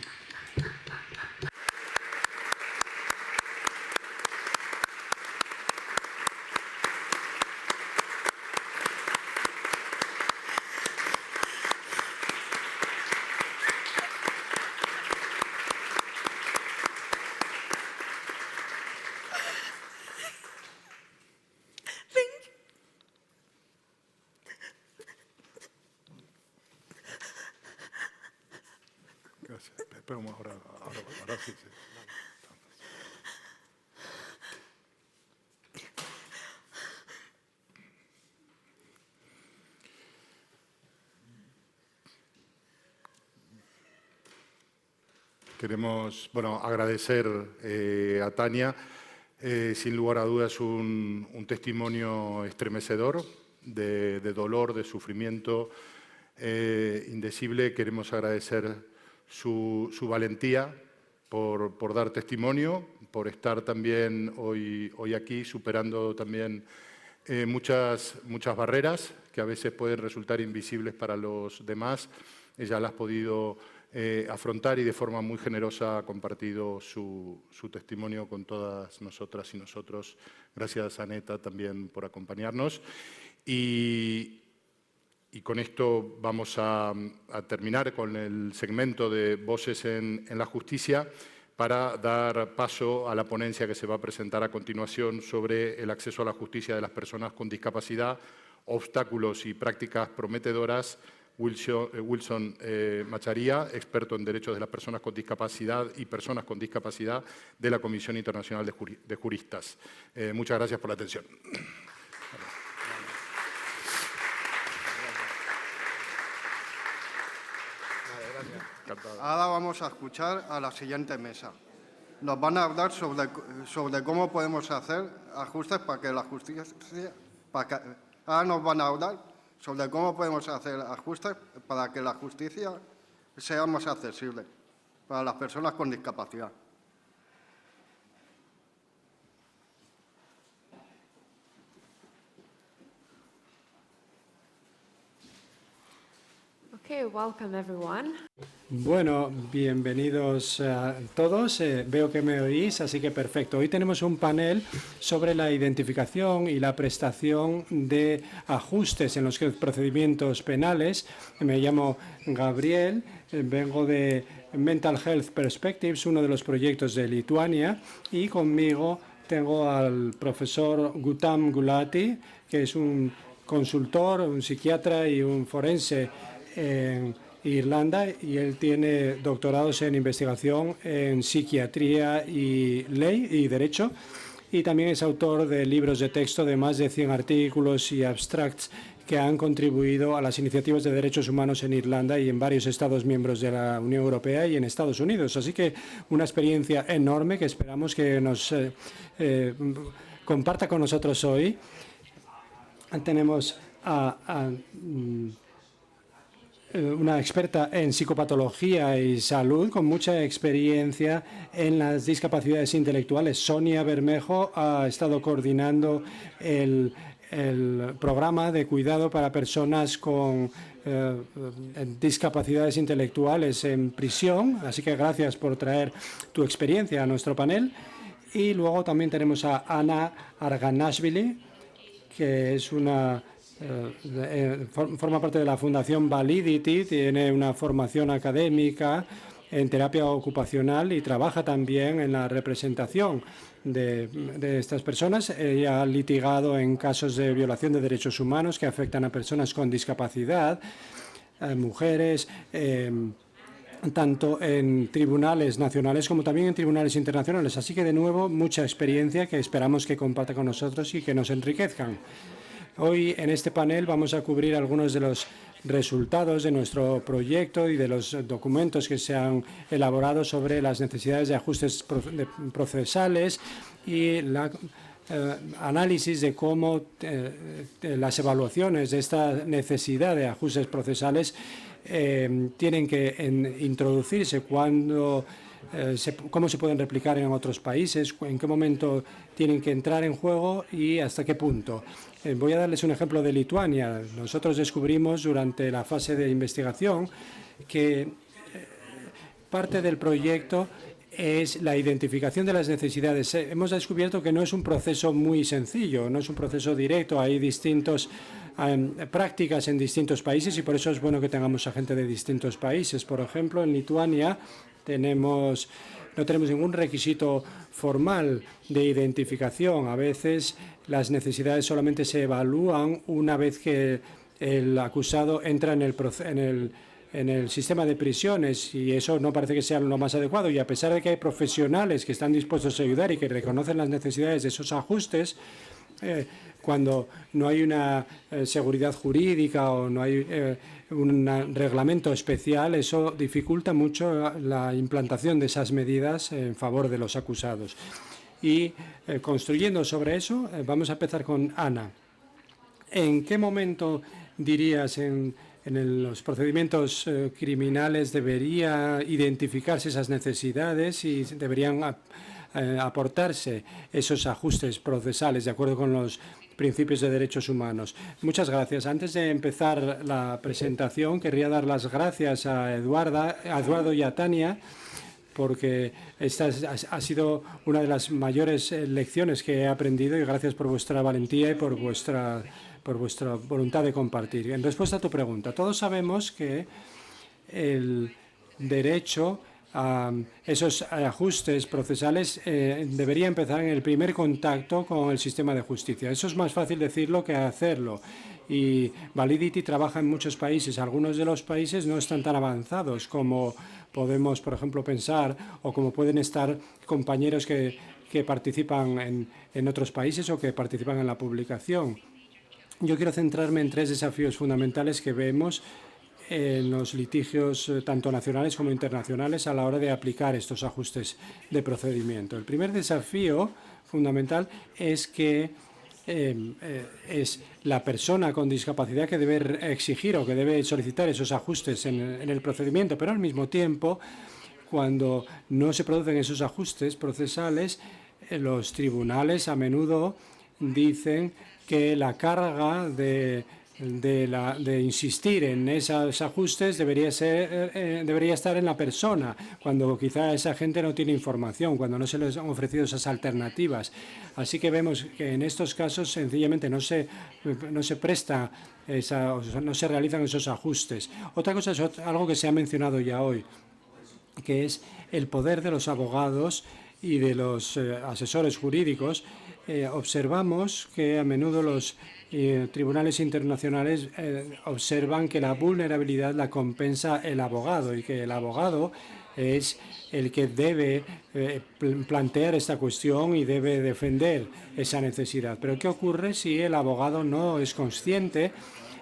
Gracias. Esperamos ahora sí. Queremos agradecer a Tania. Sin lugar a dudas, un testimonio estremecedor de dolor, de sufrimiento indecible. Queremos agradecer su valentía por dar testimonio, por estar también hoy aquí superando también muchas barreras que a veces pueden resultar invisibles para los demás. Ella las ha podido afrontar y de forma muy generosa ha compartido su testimonio con todas nosotras y nosotros. Gracias, Aneta, también por acompañarnos. Y con esto vamos a terminar con el segmento de Voces en la Justicia para dar paso a la ponencia que se va a presentar a continuación sobre el acceso a la justicia de las personas con discapacidad, obstáculos y prácticas prometedoras. Wilson Macharia, experto en derechos de las personas con discapacidad y personas con discapacidad de la Comisión Internacional de Juristas. Muchas gracias por la atención. Ahora vamos a escuchar a la siguiente mesa. Nos van a hablar sobre cómo podemos hacer ajustes para que la justicia... Ahora nos van a hablar sobre cómo podemos hacer ajustes para que la justicia sea más accesible para las personas con discapacidad. Okay, welcome everyone. Bueno, bienvenidos a todos. Veo que me oís, así que perfecto. Hoy tenemos un panel sobre la identificación y la prestación de ajustes en los procedimientos penales. Me llamo Gabriel, vengo de Mental Health Perspectives, uno de los proyectos de Lituania, y conmigo tengo al profesor Gautam Gulati, que es un consultor, un psiquiatra y un forense en Irlanda, y él tiene doctorados en investigación en psiquiatría y ley y derecho, y también es autor de libros de texto de más de 100 artículos y abstracts que han contribuido a las iniciativas de derechos humanos en Irlanda y en varios Estados miembros de la Unión Europea y en Estados Unidos. Así que una experiencia enorme que esperamos que nos comparta con nosotros hoy. Tenemos a una experta en psicopatología y salud con mucha experiencia en las discapacidades intelectuales. Sonia Bermejo ha estado coordinando el programa de cuidado para personas con discapacidades intelectuales en prisión. Así que gracias por traer tu experiencia a nuestro panel. Y luego también tenemos a Ana Arganashvili, que es forma parte de la Fundación Validity, tiene una formación académica en terapia ocupacional y trabaja también en la representación de estas personas. Ella ha litigado en casos de violación de derechos humanos que afectan a personas con discapacidad, mujeres, tanto en tribunales nacionales como también en tribunales internacionales. Así que, de nuevo, mucha experiencia que esperamos que comparta con nosotros y que nos enriquezcan. Hoy en este panel vamos a cubrir algunos de los resultados de nuestro proyecto y de los documentos que se han elaborado sobre las necesidades de ajustes procesales y la análisis de cómo las evaluaciones de esta necesidad de ajustes procesales tienen que introducirse, cómo se pueden replicar en otros países, en qué momento tienen que entrar en juego y hasta qué punto. Voy a darles un ejemplo de Lituania. Nosotros descubrimos durante la fase de investigación que parte del proyecto es la identificación de las necesidades. Hemos descubierto que no es un proceso muy sencillo, no es un proceso directo. Hay distintas prácticas en distintos países y por eso es bueno que tengamos a gente de distintos países. Por ejemplo, en Lituania no tenemos ningún requisito formal de identificación. A veces las necesidades solamente se evalúan una vez que el acusado entra en el sistema de prisiones, y eso no parece que sea lo más adecuado. Y a pesar de que hay profesionales que están dispuestos a ayudar y que reconocen las necesidades de esos ajustes, cuando no hay una seguridad jurídica o no hay un reglamento especial, eso dificulta mucho la implantación de esas medidas en favor de los acusados. Y construyendo sobre eso, vamos a empezar con Ana. ¿En qué momento dirías en los procedimientos criminales debería identificarse esas necesidades y deberían aportarse esos ajustes procesales de acuerdo con los principios de derechos humanos? Muchas gracias. Antes de empezar la presentación, querría dar las gracias a Eduardo y a Tania, porque esta ha sido una de las mayores lecciones que he aprendido, y gracias por vuestra valentía y por vuestra voluntad de compartir. En respuesta a tu pregunta, todos sabemos que el derecho a esos ajustes procesales debería empezar en el primer contacto con el sistema de justicia. Eso es más fácil decirlo que hacerlo. Y Validity trabaja en muchos países. Algunos de los países no están tan avanzados como podemos, por ejemplo, pensar, o como pueden estar compañeros que participan en otros países o que participan en la publicación. Yo quiero centrarme en 3 desafíos fundamentales que vemos en los litigios tanto nacionales como internacionales a la hora de aplicar estos ajustes de procedimiento. El primer desafío fundamental es que es la persona con discapacidad que debe exigir o que debe solicitar esos ajustes en el procedimiento, pero al mismo tiempo, cuando no se producen esos ajustes procesales, los tribunales a menudo dicen que la carga de insistir en esos ajustes debería estar en la persona, cuando quizá esa gente no tiene información, cuando no se les han ofrecido esas alternativas. Así que vemos que en estos casos sencillamente no se presta no se realizan esos ajustes. Otra cosa es algo que se ha mencionado ya hoy, que es el poder de los abogados y de los asesores jurídicos, observamos que a menudo los tribunales internacionales observan que la vulnerabilidad la compensa el abogado y que el abogado es el que debe plantear esta cuestión y debe defender esa necesidad. Pero ¿qué ocurre si el abogado no es consciente,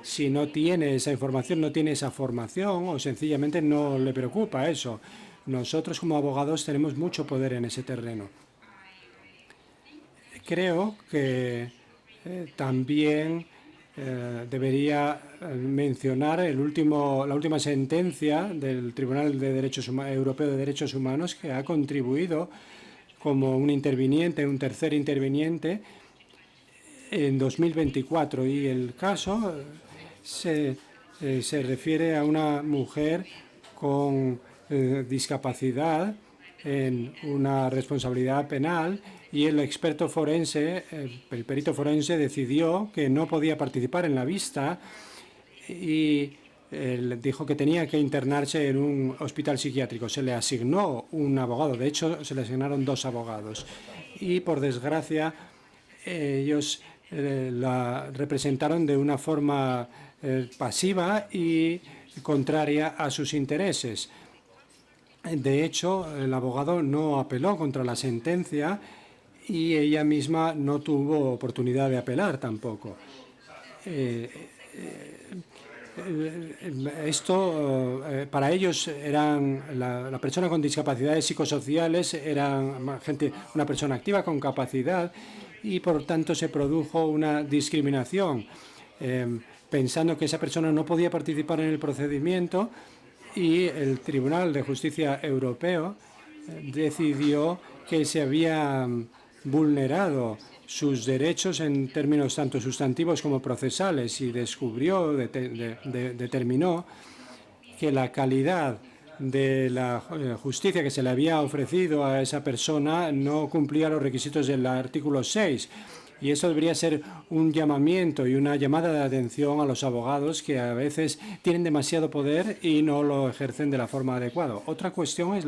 si no tiene esa información, no tiene esa formación o sencillamente no le preocupa eso? Nosotros como abogados tenemos mucho poder en ese terreno. Creo que también debería mencionar la última sentencia del Tribunal Europeo de Derechos Humanos, que ha contribuido como un interviniente, un tercer interviniente en 2024. Y el caso se refiere a una mujer con discapacidad en una responsabilidad penal, y el experto forense, el perito forense, decidió que no podía participar en la vista y dijo que tenía que internarse en un hospital psiquiátrico. Se le asignó un abogado, de hecho se le asignaron 2 abogados, y por desgracia ellos la representaron de una forma pasiva y contraria a sus intereses. De hecho, el abogado no apeló contra la sentencia y ella misma no tuvo oportunidad de apelar tampoco. Esto para ellos la persona con discapacidades psicosociales era una persona activa con capacidad, y por tanto se produjo una discriminación pensando que esa persona no podía participar en el procedimiento, y el Tribunal de Justicia Europeo decidió que se había vulnerado sus derechos en términos tanto sustantivos como procesales, y determinó que la calidad de la justicia que se le había ofrecido a esa persona no cumplía los requisitos del artículo 6. Y eso debería ser un llamamiento y una llamada de atención a los abogados, que a veces tienen demasiado poder y no lo ejercen de la forma adecuada. Otra cuestión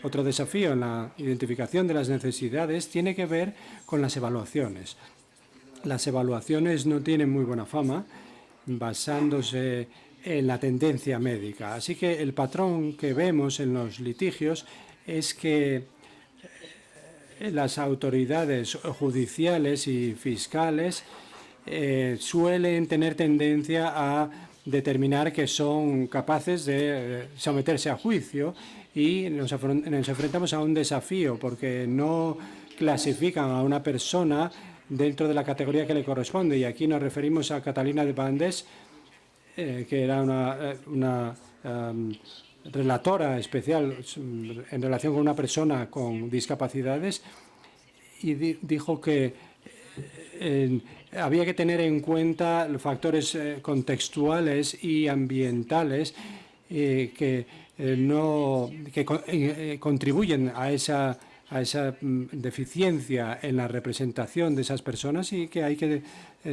otro desafío en la identificación de las necesidades tiene que ver con las evaluaciones. Las evaluaciones no tienen muy buena fama, basándose en la tendencia médica. Así que el patrón que vemos en los litigios es que las autoridades judiciales y fiscales suelen tener tendencia a determinar que son capaces de someterse a juicio, y nos enfrentamos a un desafío porque no clasifican a una persona dentro de la categoría que le corresponde. Y aquí nos referimos a Catalina de Bandes, que era una relatora especial en relación con una persona con discapacidades, y dijo que había que tener en cuenta los factores contextuales y ambientales que contribuyen a esa deficiencia en la representación de esas personas, y que hay que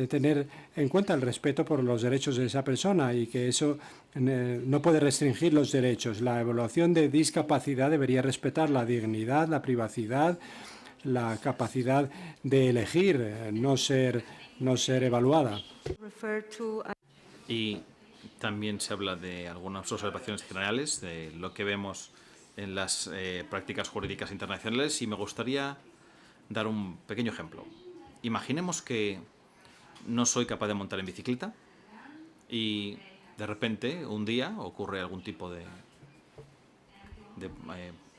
tener en cuenta el respeto por los derechos de esa persona, y que eso no puede restringir los derechos. La evaluación de discapacidad debería respetar la dignidad, la privacidad, la capacidad de elegir, no ser evaluada. Y también se habla de algunas observaciones generales de lo que vemos en las prácticas jurídicas internacionales, y me gustaría dar un pequeño ejemplo. Imaginemos que no soy capaz de montar en bicicleta y de repente un día ocurre algún tipo de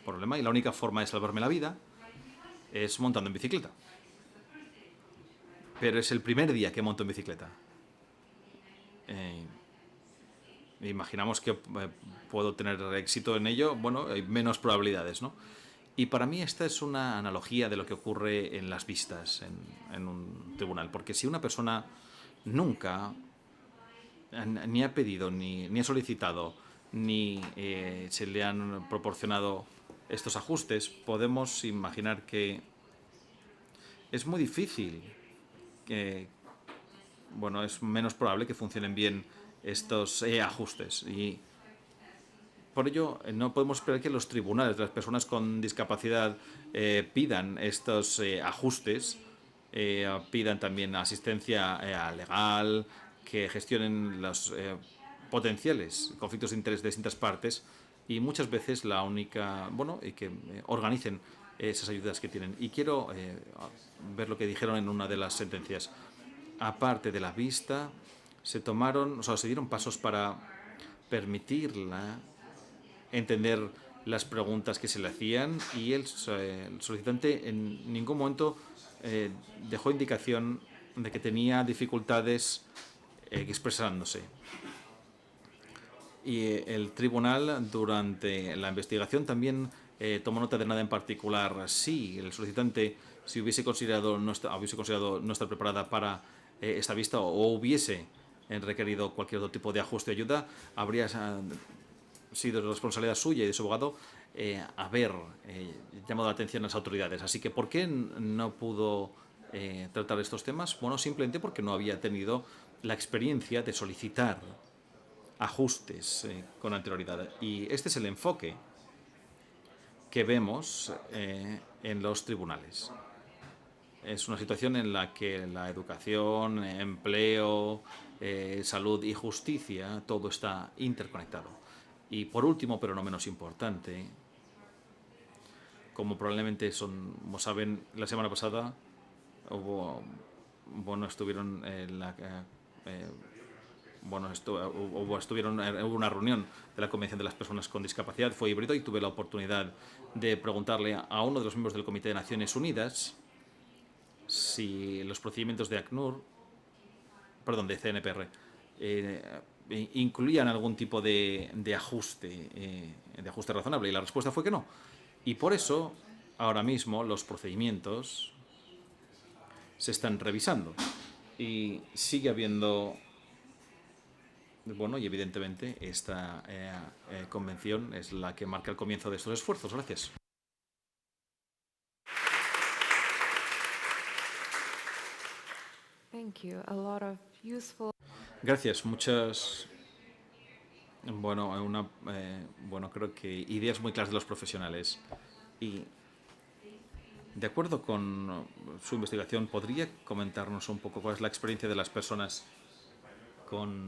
problema, y la única forma de salvarme la vida es montando en bicicleta. Pero es el primer día que monto en bicicleta. Imaginamos que puedo tener éxito en ello, bueno, hay menos probabilidades, ¿no? Y para mí esta es una analogía de lo que ocurre en las vistas en un tribunal, porque si una persona nunca ni ha pedido, ni ha solicitado, ni se le han proporcionado estos ajustes, podemos imaginar que es muy difícil, es menos probable que funcionen bien estos ajustes. Y por ello, no podemos esperar que los tribunales de las personas con discapacidad pidan estos ajustes, pidan también asistencia legal, que gestionen los potenciales conflictos de interés de distintas partes y muchas veces la única, y que organicen esas ayudas que tienen. Y quiero ver lo que dijeron en una de las sentencias. Aparte de la vista, se dieron pasos para permitirla entender las preguntas que se le hacían y el solicitante en ningún momento dejó indicación de que tenía dificultades expresándose. Y el tribunal, durante la investigación, también tomó nota de nada en particular. Si el solicitante hubiese considerado no estar preparada para esta vista o hubiese requerido cualquier otro tipo de ajuste o ayuda, habría sido responsabilidad suya y de su abogado haber llamado la atención a las autoridades. Así que, ¿por qué no pudo tratar estos temas? Bueno, simplemente porque no había tenido la experiencia de solicitar ajustes con anterioridad. Y este es el enfoque que vemos en los tribunales. Es una situación en la que la educación, empleo, salud y justicia, todo está interconectado. Y por último, pero no menos importante, como probablemente saben, la semana pasada hubo una reunión de la Convención de las Personas con Discapacidad, fue híbrido, y tuve la oportunidad de preguntarle a uno de los miembros del Comité de Naciones Unidas si los procedimientos de CNPR incluían algún tipo de ajuste razonable, y la respuesta fue que no. Y por eso, ahora mismo, los procedimientos se están revisando y sigue habiendo, y evidentemente esta convención es la que marca el comienzo de estos esfuerzos. Gracias. Thank you. A lot of useful. Gracias. Muchas, creo que ideas muy claras de los profesionales. Y de acuerdo con su investigación, ¿podría comentarnos un poco cuál es la experiencia de las personas con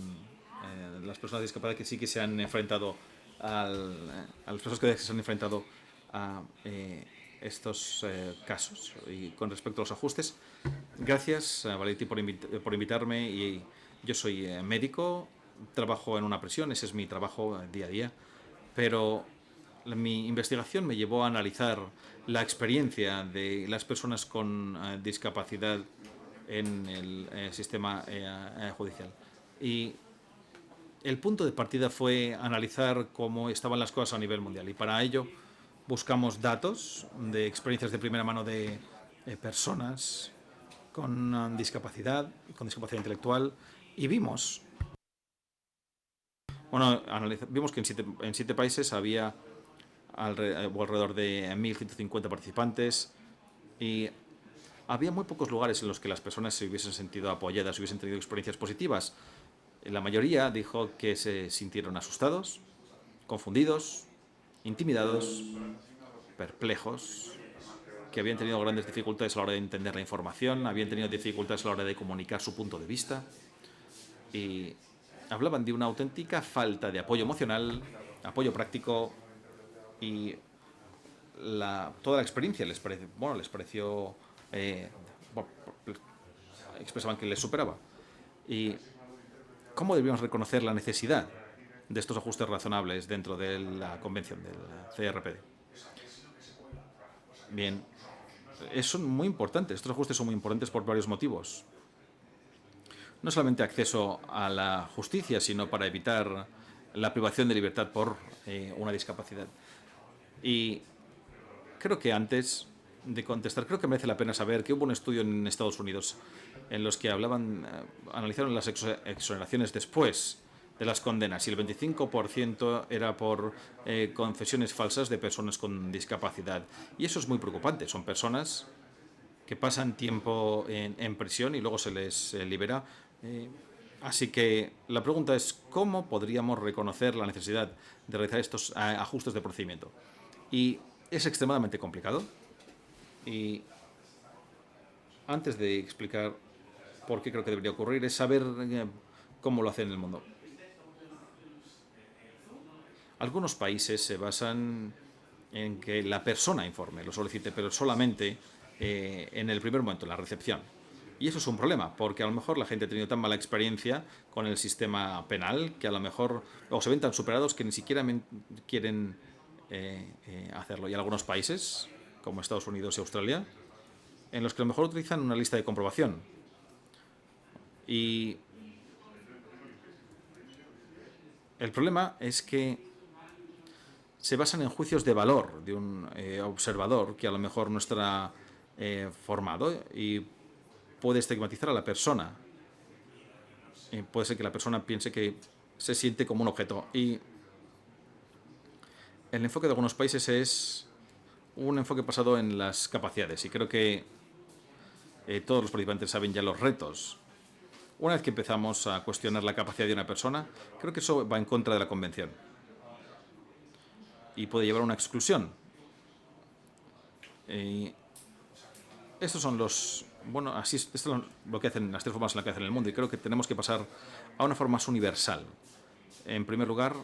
las personas de discapacidad que sí que se han enfrentado a las personas que se han enfrentado a estos casos? Y con respecto a los ajustes, gracias, Valenti, por invitarme. Y yo soy médico, trabajo en una prisión, ese es mi trabajo día a día, pero mi investigación me llevó a analizar la experiencia de las personas con discapacidad en el sistema judicial. Y el punto de partida fue analizar cómo estaban las cosas a nivel mundial. Y para ello buscamos datos de experiencias de primera mano de personas con discapacidad intelectual, y vimos que en 7 países había alrededor de 1.150 participantes, y había muy pocos lugares en los que las personas se hubiesen sentido apoyadas, hubiesen tenido experiencias positivas. La mayoría dijo que se sintieron asustados, confundidos, intimidados, perplejos, que habían tenido grandes dificultades a la hora de entender la información, habían tenido dificultades a la hora de comunicar su punto de vista, y hablaban de una auténtica falta de apoyo emocional, apoyo práctico, y toda la experiencia les pareció expresaban que les superaba. Y ¿cómo debíamos reconocer la necesidad de estos ajustes razonables dentro de la convención del CRPD? Bien, son muy importantes. Estos ajustes son muy importantes por varios motivos. No solamente acceso a la justicia, sino para evitar la privación de libertad por una discapacidad. Y creo que antes de contestar, creo que merece la pena saber que hubo un estudio en Estados Unidos en los que analizaron las exoneraciones después de las condenas, y el 25% era por confesiones falsas de personas con discapacidad. Y eso es muy preocupante. Son personas que pasan tiempo en prisión y luego se les libera Así que la pregunta es, ¿cómo podríamos reconocer la necesidad de realizar estos ajustes de procedimiento? Y es extremadamente complicado. Y antes de explicar por qué creo que debería ocurrir, es saber cómo lo hacen en el mundo. Algunos países se basan en que la persona informe, lo solicite, pero solamente en el primer momento, en la recepción. Y eso es un problema, porque a lo mejor la gente ha tenido tan mala experiencia con el sistema penal que a lo mejor o se ven tan superados que ni siquiera quieren hacerlo. Y algunos países, como Estados Unidos y Australia, en los que a lo mejor utilizan una lista de comprobación. Y el problema es que se basan en juicios de valor de un observador que a lo mejor no estará formado y puede estigmatizar a la persona. Puede ser que la persona piense que se siente como un objeto. Y el enfoque de algunos países es un enfoque basado en las capacidades. Y creo que todos los participantes saben ya los retos. Una vez que empezamos a cuestionar la capacidad de una persona, creo que eso va en contra de la convención. Y puede llevar a una exclusión. Estos son los... Bueno, así esto es lo que hacen, las tres formas en las que hacen en el mundo. Y creo que tenemos que pasar a una forma más universal. En primer lugar,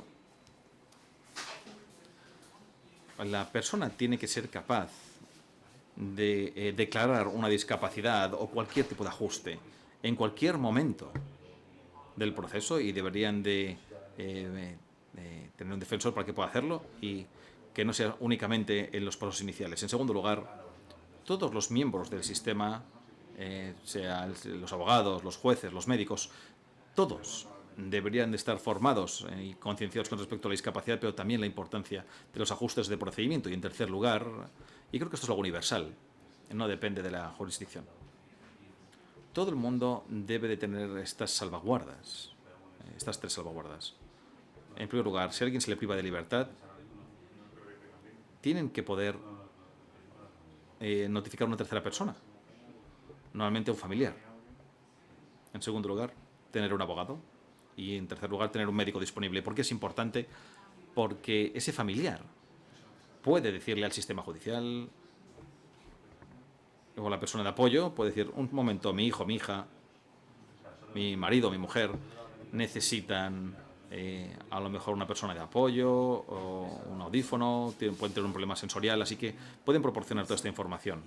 la persona tiene que ser capaz de declarar una discapacidad o cualquier tipo de ajuste en cualquier momento del proceso y deberían de tener un defensor para que pueda hacerlo y que no sea únicamente en los pasos iniciales. En segundo lugar, todos los miembros del sistema, sean los abogados, los jueces, los médicos, todos deberían de estar formados y concienciados con respecto a la discapacidad, pero también la importancia de los ajustes de procedimiento. Y en tercer lugar, y creo que esto es algo universal, no depende de la jurisdicción, todo el mundo debe de tener estas salvaguardas, estas tres salvaguardas. En primer lugar, si a alguien se le priva de libertad, tienen que poder notificar a una tercera persona, normalmente a un familiar. En segundo lugar, tener un abogado. Y en tercer lugar, tener un médico disponible. ¿Por qué es importante? Porque ese familiar puede decirle al sistema judicial o la persona de apoyo, puede decir, un momento, mi hijo, mi hija, mi marido, mi mujer, necesitan a lo mejor una persona de apoyo o un audífono, pueden tener un problema sensorial, así que pueden proporcionar toda esta información.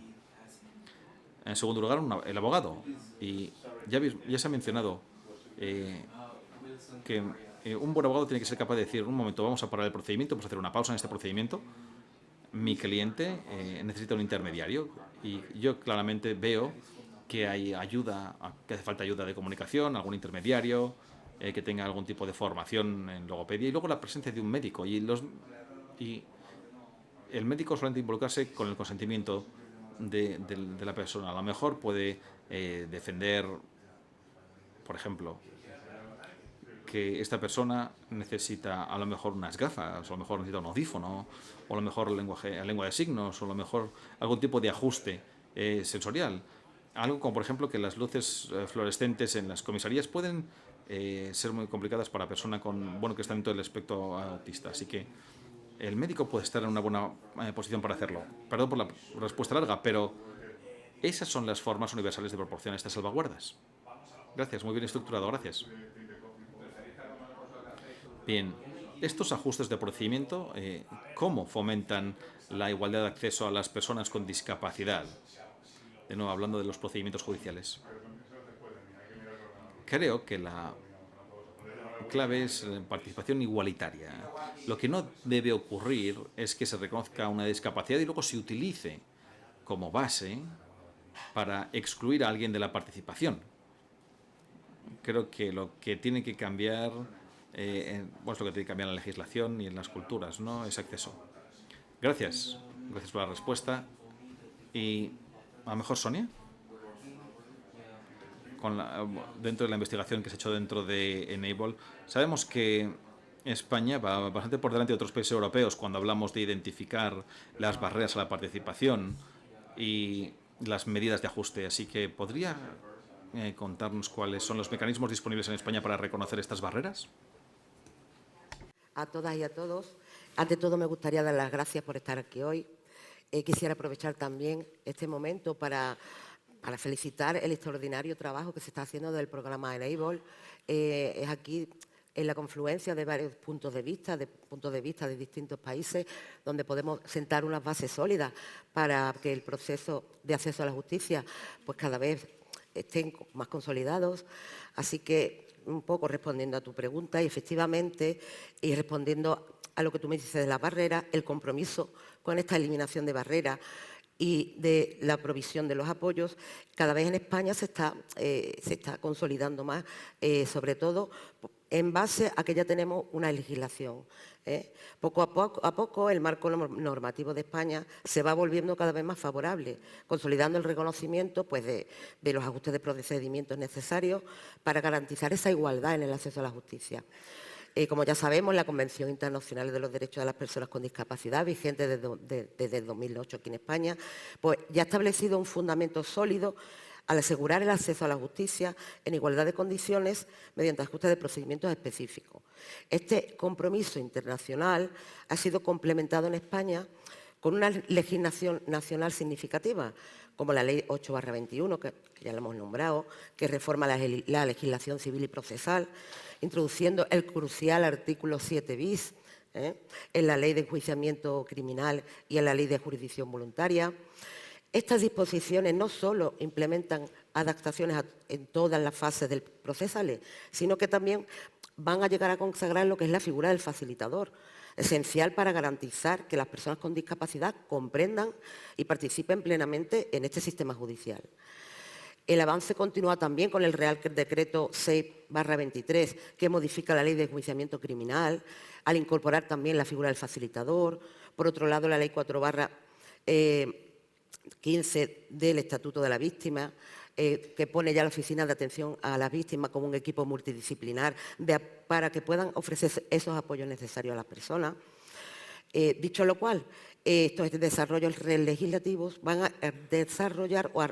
En segundo lugar, el abogado. Y ya se ha mencionado que un buen abogado tiene que ser capaz de decir, un momento, vamos a parar el procedimiento, vamos a hacer una pausa en este procedimiento. Mi cliente necesita un intermediario y yo claramente veo que hay ayuda, que hace falta ayuda de comunicación, algún intermediario, que tenga algún tipo de formación en logopedia y luego la presencia de un médico y el médico solamente involucrarse con el consentimiento de la persona. A lo mejor puede defender, por ejemplo, que esta persona necesita a lo mejor unas gafas, o a lo mejor necesita un audífono, o a lo mejor lengua de signos, o a lo mejor algún tipo de ajuste sensorial. Algo como, por ejemplo, que las luces fluorescentes en las comisarías pueden ser muy complicadas para persona que está dentro del espectro autista. Así que el médico puede estar en una buena posición para hacerlo. Perdón por la respuesta larga, pero esas son las formas universales de proporcionar estas salvaguardas. Gracias, muy bien estructurado, gracias. Bien, estos ajustes de procedimiento, ¿cómo fomentan la igualdad de acceso a las personas con discapacidad? De nuevo, hablando de los procedimientos judiciales. Creo que la clave es la participación igualitaria. Lo que no debe ocurrir es que se reconozca una discapacidad y luego se utilice como base para excluir a alguien de la participación. Creo que lo que tiene que cambiar... lo que tiene que cambiar en la legislación y en las culturas, ¿no? Ese acceso. Gracias. Gracias por la respuesta. Y a lo mejor Sonia, dentro de la investigación que se ha hecho dentro de Enable, sabemos que España va bastante por delante de otros países europeos cuando hablamos de identificar las barreras a la participación y las medidas de ajuste. Así que podría contarnos cuáles son los mecanismos disponibles en España para reconocer estas barreras? A todas y a todos. Ante todo, me gustaría dar las gracias por estar aquí hoy. Quisiera aprovechar también este momento para felicitar el extraordinario trabajo que se está haciendo del programa Enable. Es aquí en la confluencia de varios puntos de vista de distintos países, donde podemos sentar unas bases sólidas para que el proceso de acceso a la justicia pues cada vez estén más consolidados. Así que, un poco respondiendo a tu pregunta, y efectivamente, y respondiendo a lo que tú me dices de las barreras, el compromiso con esta eliminación de barreras y de la provisión de los apoyos, cada vez en España se está consolidando más, sobre todo en base a que ya tenemos una legislación. Poco a poco el marco normativo de España se va volviendo cada vez más favorable, consolidando el reconocimiento pues, de los ajustes de procedimientos necesarios para garantizar esa igualdad en el acceso a la justicia. Como ya sabemos, la Convención Internacional de los Derechos de las Personas con Discapacidad, vigente desde el 2008 aquí en España, pues ya ha establecido un fundamento sólido al asegurar el acceso a la justicia en igualdad de condiciones mediante ajustes de procedimientos específicos. Este compromiso internacional ha sido complementado en España con una legislación nacional significativa, como la Ley 8/21, que ya la hemos nombrado, que reforma la legislación civil y procesal, introduciendo el crucial artículo 7 bis en la Ley de Enjuiciamiento Criminal y en la Ley de Jurisdicción Voluntaria. Estas disposiciones no solo implementan adaptaciones en todas las fases del procesales, sino que también van a llegar a consagrar lo que es la figura del facilitador, esencial para garantizar que las personas con discapacidad comprendan y participen plenamente en este sistema judicial. El avance continúa también con el Real Decreto 6/23, que modifica la Ley de Enjuiciamiento Criminal, al incorporar también la figura del facilitador. Por otro lado, la Ley 4/15 del Estatuto de la Víctima, que pone ya la Oficina de Atención a las Víctimas como un equipo multidisciplinar para que puedan ofrecer esos apoyos necesarios a las personas. Dicho lo cual, estos desarrollos legislativos van a desarrollar, o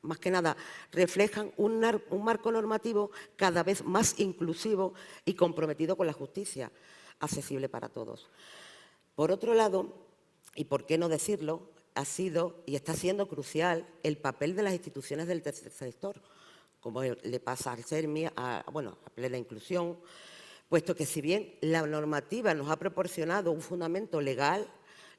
más que nada, reflejan un marco normativo cada vez más inclusivo y comprometido con la justicia, accesible para todos. Por otro lado, y por qué no decirlo, ha sido y está siendo crucial el papel de las instituciones del tercer sector, como le pasa al CERMI, a plena inclusión, puesto que si bien la normativa nos ha proporcionado un fundamento legal,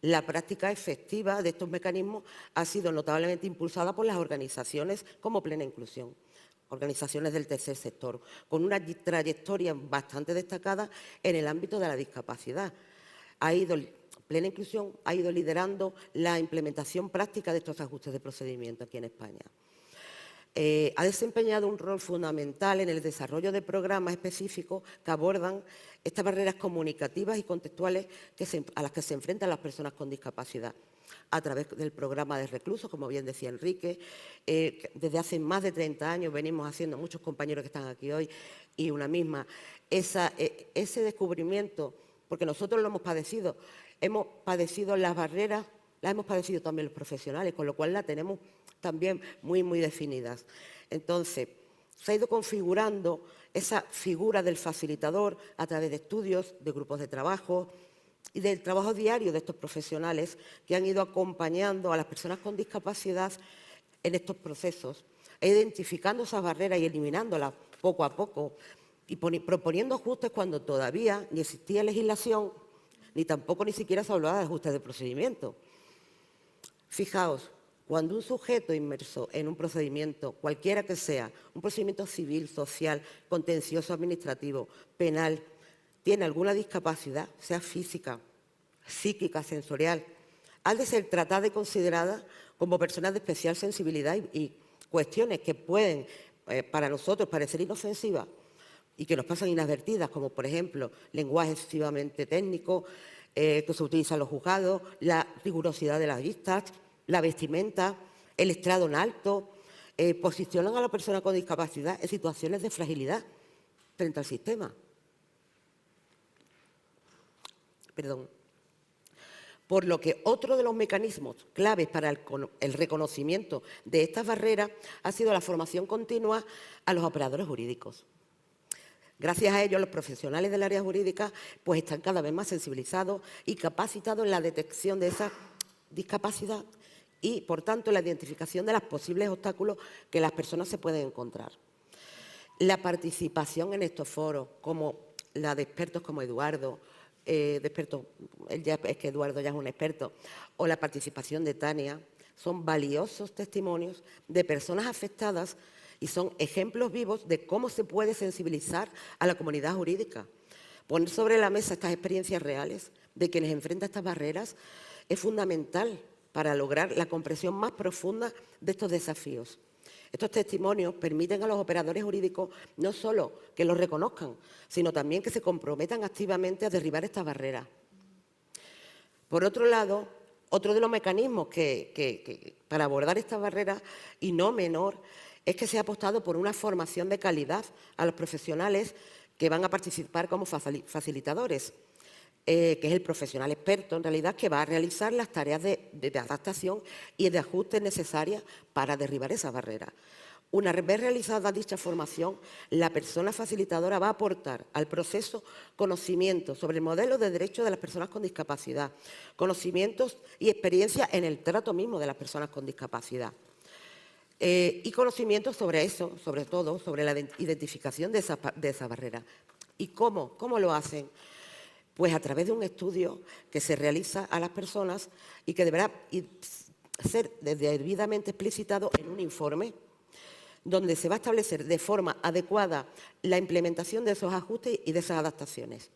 la práctica efectiva de estos mecanismos ha sido notablemente impulsada por las organizaciones como Plena Inclusión, organizaciones del tercer sector, con una trayectoria bastante destacada en el ámbito de la discapacidad. Plena Inclusión ha ido liderando la implementación práctica de estos ajustes de procedimiento aquí en España. Ha desempeñado un rol fundamental en el desarrollo de programas específicos que abordan estas barreras comunicativas y contextuales a las que se enfrentan las personas con discapacidad, a través del programa de reclusos, como bien decía Enrique. Desde hace más de 30 años venimos haciendo, muchos compañeros que están aquí hoy y una misma, ese descubrimiento, porque nosotros lo hemos padecido las barreras, las hemos padecido también los profesionales, con lo cual la tenemos también muy, muy definidas. Entonces, se ha ido configurando esa figura del facilitador a través de estudios, de grupos de trabajo y del trabajo diario de estos profesionales que han ido acompañando a las personas con discapacidad en estos procesos, identificando esas barreras y eliminándolas poco a poco y proponiendo ajustes cuando todavía ni existía legislación ni tampoco ni siquiera se hablaba de ajustes de procedimiento. Fijaos, cuando un sujeto inmerso en un procedimiento, cualquiera que sea, un procedimiento civil, social, contencioso, administrativo, penal, tiene alguna discapacidad, sea física, psíquica, sensorial, ha de ser tratada y considerada como personas de especial sensibilidad y cuestiones que pueden para nosotros parecer inofensivas y que nos pasan inadvertidas, como por ejemplo lenguaje excesivamente técnico que se utiliza en los juzgados, la rigurosidad de las vistas, la vestimenta, el estrado en alto, posicionan a la persona con discapacidad en situaciones de fragilidad frente al sistema. por lo que otro de los mecanismos claves para el reconocimiento de estas barreras ha sido la formación continua a los operadores jurídicos. Gracias a ello, los profesionales del área jurídica pues, están cada vez más sensibilizados y capacitados en la detección de esa discapacidad y, por tanto, la identificación de los posibles obstáculos que las personas se pueden encontrar. La participación en estos foros, como la de expertos como Eduardo, es que Eduardo ya es un experto, o la participación de Tania, son valiosos testimonios de personas afectadas y son ejemplos vivos de cómo se puede sensibilizar a la comunidad jurídica. Poner sobre la mesa estas experiencias reales de quienes enfrentan estas barreras es fundamental para lograr la comprensión más profunda de estos desafíos. Estos testimonios permiten a los operadores jurídicos no solo que los reconozcan, sino también que se comprometan activamente a derribar estas barreras. Por otro lado, otro de los mecanismos para abordar estas barreras, y no menor, es que se ha apostado por una formación de calidad a los profesionales que van a participar como facilitadores, que es el profesional experto, en realidad, que va a realizar las tareas de adaptación y de ajustes necesarias para derribar esas barreras. Una vez realizada dicha formación, la persona facilitadora va a aportar al proceso conocimientos sobre el modelo de derecho de las personas con discapacidad, conocimientos y experiencia en el trato mismo de las personas con discapacidad. Y conocimientos sobre eso, sobre todo, sobre la identificación de esa barrera. ¿Y cómo lo hacen? Pues a través de un estudio que se realiza a las personas y que deberá ser debidamente explicitado en un informe donde se va a establecer de forma adecuada la implementación de esos ajustes y de esas adaptaciones.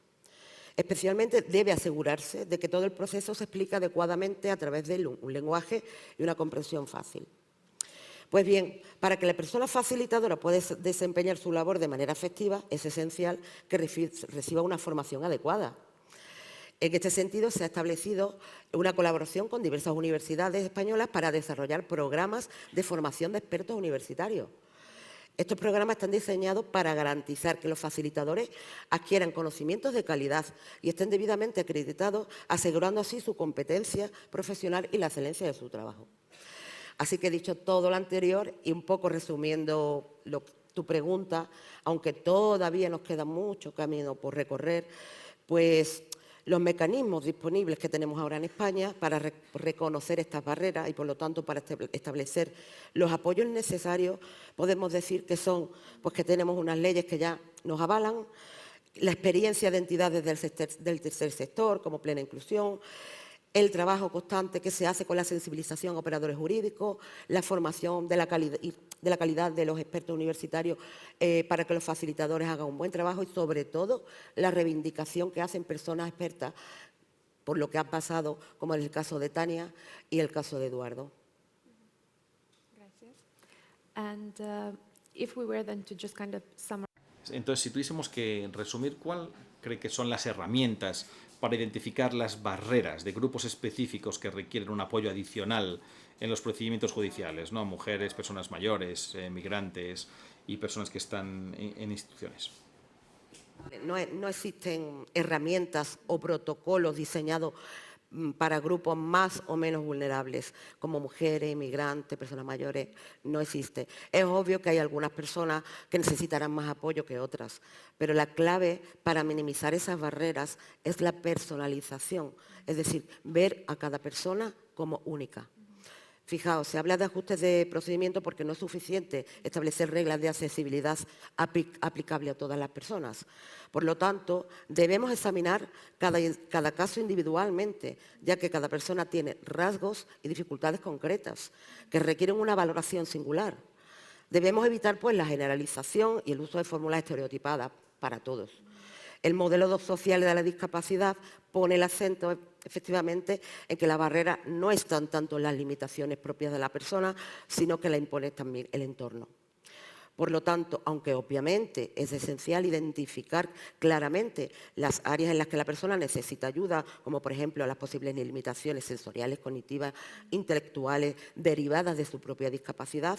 Especialmente debe asegurarse de que todo el proceso se explica adecuadamente a través de un lenguaje y una comprensión fácil. Pues bien, para que la persona facilitadora pueda desempeñar su labor de manera efectiva, es esencial que reciba una formación adecuada. En este sentido, se ha establecido una colaboración con diversas universidades españolas para desarrollar programas de formación de expertos universitarios. Estos programas están diseñados para garantizar que los facilitadores adquieran conocimientos de calidad y estén debidamente acreditados, asegurando así su competencia profesional y la excelencia de su trabajo. Así que, dicho todo lo anterior y un poco resumiendo tu pregunta, aunque todavía nos queda mucho camino por recorrer, pues los mecanismos disponibles que tenemos ahora en España para reconocer estas barreras y, por lo tanto, para establecer los apoyos necesarios, podemos decir que son, pues que tenemos unas leyes que ya nos avalan, la experiencia de entidades del tercer sector, como Plena Inclusión, el trabajo constante que se hace con la sensibilización a operadores jurídicos, la formación de la calidad de los expertos universitarios para que los facilitadores hagan un buen trabajo y, sobre todo, la reivindicación que hacen personas expertas por lo que ha pasado, como en el caso de Tania y el caso de Eduardo. Gracias. And if we were then to just kind of summarize. Entonces, si tuviésemos que resumir, ¿cuál cree que son las herramientas para identificar las barreras de grupos específicos que requieren un apoyo adicional en los procedimientos judiciales, ¿no? Mujeres, personas mayores, migrantes y personas que están en instituciones? No existen herramientas o protocolos diseñados para grupos más o menos vulnerables, como mujeres, inmigrantes, personas mayores, no existe. Es obvio que hay algunas personas que necesitarán más apoyo que otras, pero la clave para minimizar esas barreras es la personalización, es decir, ver a cada persona como única. Fijaos, se habla de ajustes de procedimiento porque no es suficiente establecer reglas de accesibilidad aplicables a todas las personas. Por lo tanto, debemos examinar cada caso individualmente, ya que cada persona tiene rasgos y dificultades concretas que requieren una valoración singular. Debemos evitar, pues, la generalización y el uso de fórmulas estereotipadas para todos. El modelo social de la discapacidad pone el acento, efectivamente, en que la barrera no están tanto en las limitaciones propias de la persona, sino que la impone también el entorno. Por lo tanto, aunque obviamente es esencial identificar claramente las áreas en las que la persona necesita ayuda, como por ejemplo las posibles limitaciones sensoriales, cognitivas, intelectuales, derivadas de su propia discapacidad,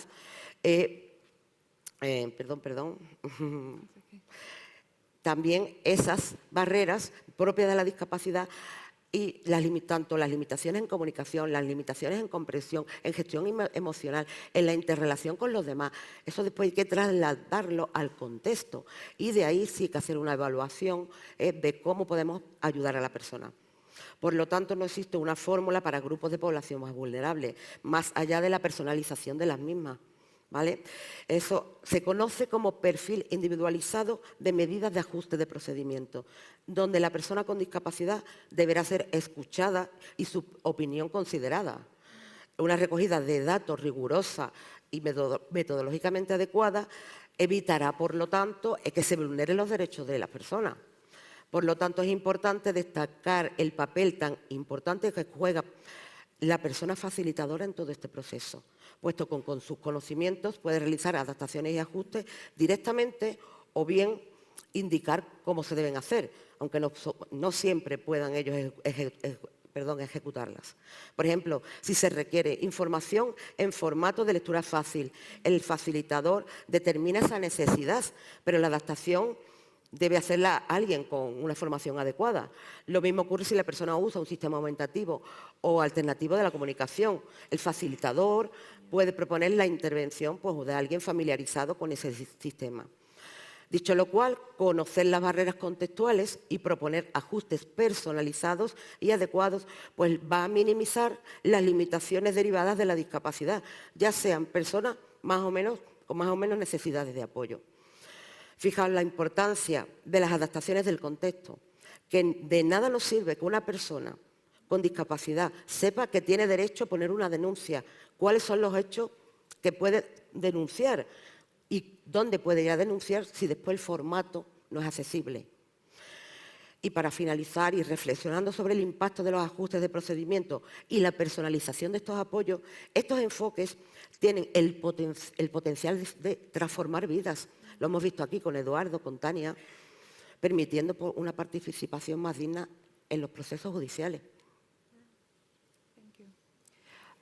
también esas barreras propias de la discapacidad y tanto las limitaciones en comunicación, las limitaciones en comprensión, en gestión emocional, en la interrelación con los demás. Eso después hay que trasladarlo al contexto y de ahí sí que hacer una evaluación de cómo podemos ayudar a la persona. Por lo tanto, no existe una fórmula para grupos de población más vulnerables, más allá de la personalización de las mismas, ¿vale? Eso se conoce como perfil individualizado de medidas de ajuste de procedimiento, donde la persona con discapacidad deberá ser escuchada y su opinión considerada. Una recogida de datos rigurosa y metodológicamente adecuada evitará, por lo tanto, que se vulneren los derechos de las personas. Por lo tanto, es importante destacar el papel tan importante que juega la persona facilitadora en todo este proceso, puesto que con sus conocimientos puede realizar adaptaciones y ajustes directamente o bien indicar cómo se deben hacer, aunque no siempre puedan ellos ejecutarlas. Por ejemplo, si se requiere información en formato de lectura fácil, el facilitador determina esa necesidad, pero la adaptación debe hacerla alguien con una formación adecuada. Lo mismo ocurre si la persona usa un sistema aumentativo o alternativo de la comunicación. El facilitador puede proponer la intervención de alguien familiarizado con ese sistema. Dicho lo cual, conocer las barreras contextuales y proponer ajustes personalizados y adecuados, pues va a minimizar las limitaciones derivadas de la discapacidad, ya sean personas con más o menos necesidades de apoyo. Fijaos la importancia de las adaptaciones del contexto, que de nada nos sirve que una persona con discapacidad sepa que tiene derecho a poner una denuncia, cuáles son los hechos que puede denunciar y dónde puede ir a denunciar si después el formato no es accesible. Y para finalizar, y reflexionando sobre el impacto de los ajustes de procedimiento y la personalización de estos apoyos, estos enfoques tienen el potencial de transformar vidas. Lo hemos visto aquí con Eduardo, con Tania, permitiendo una participación más digna en los procesos judiciales. Thank you.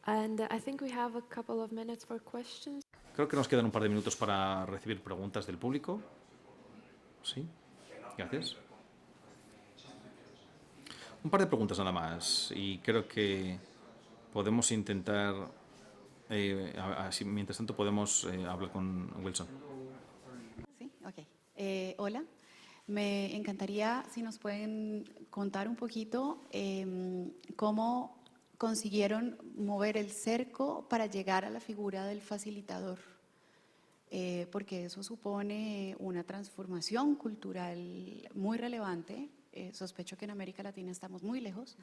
And I think we have a couple of minutes for questions. Creo que nos quedan un par de minutos para recibir preguntas del público. Sí, gracias. Un par de preguntas nada más y creo que podemos intentar, así, mientras tanto podemos hablar con Wilson. Sí, ok. Hola, me encantaría si nos pueden contar un poquito cómo consiguieron mover el cerco para llegar a la figura del facilitador, porque eso supone una transformación cultural muy relevante. Sospecho que en América Latina estamos muy lejos,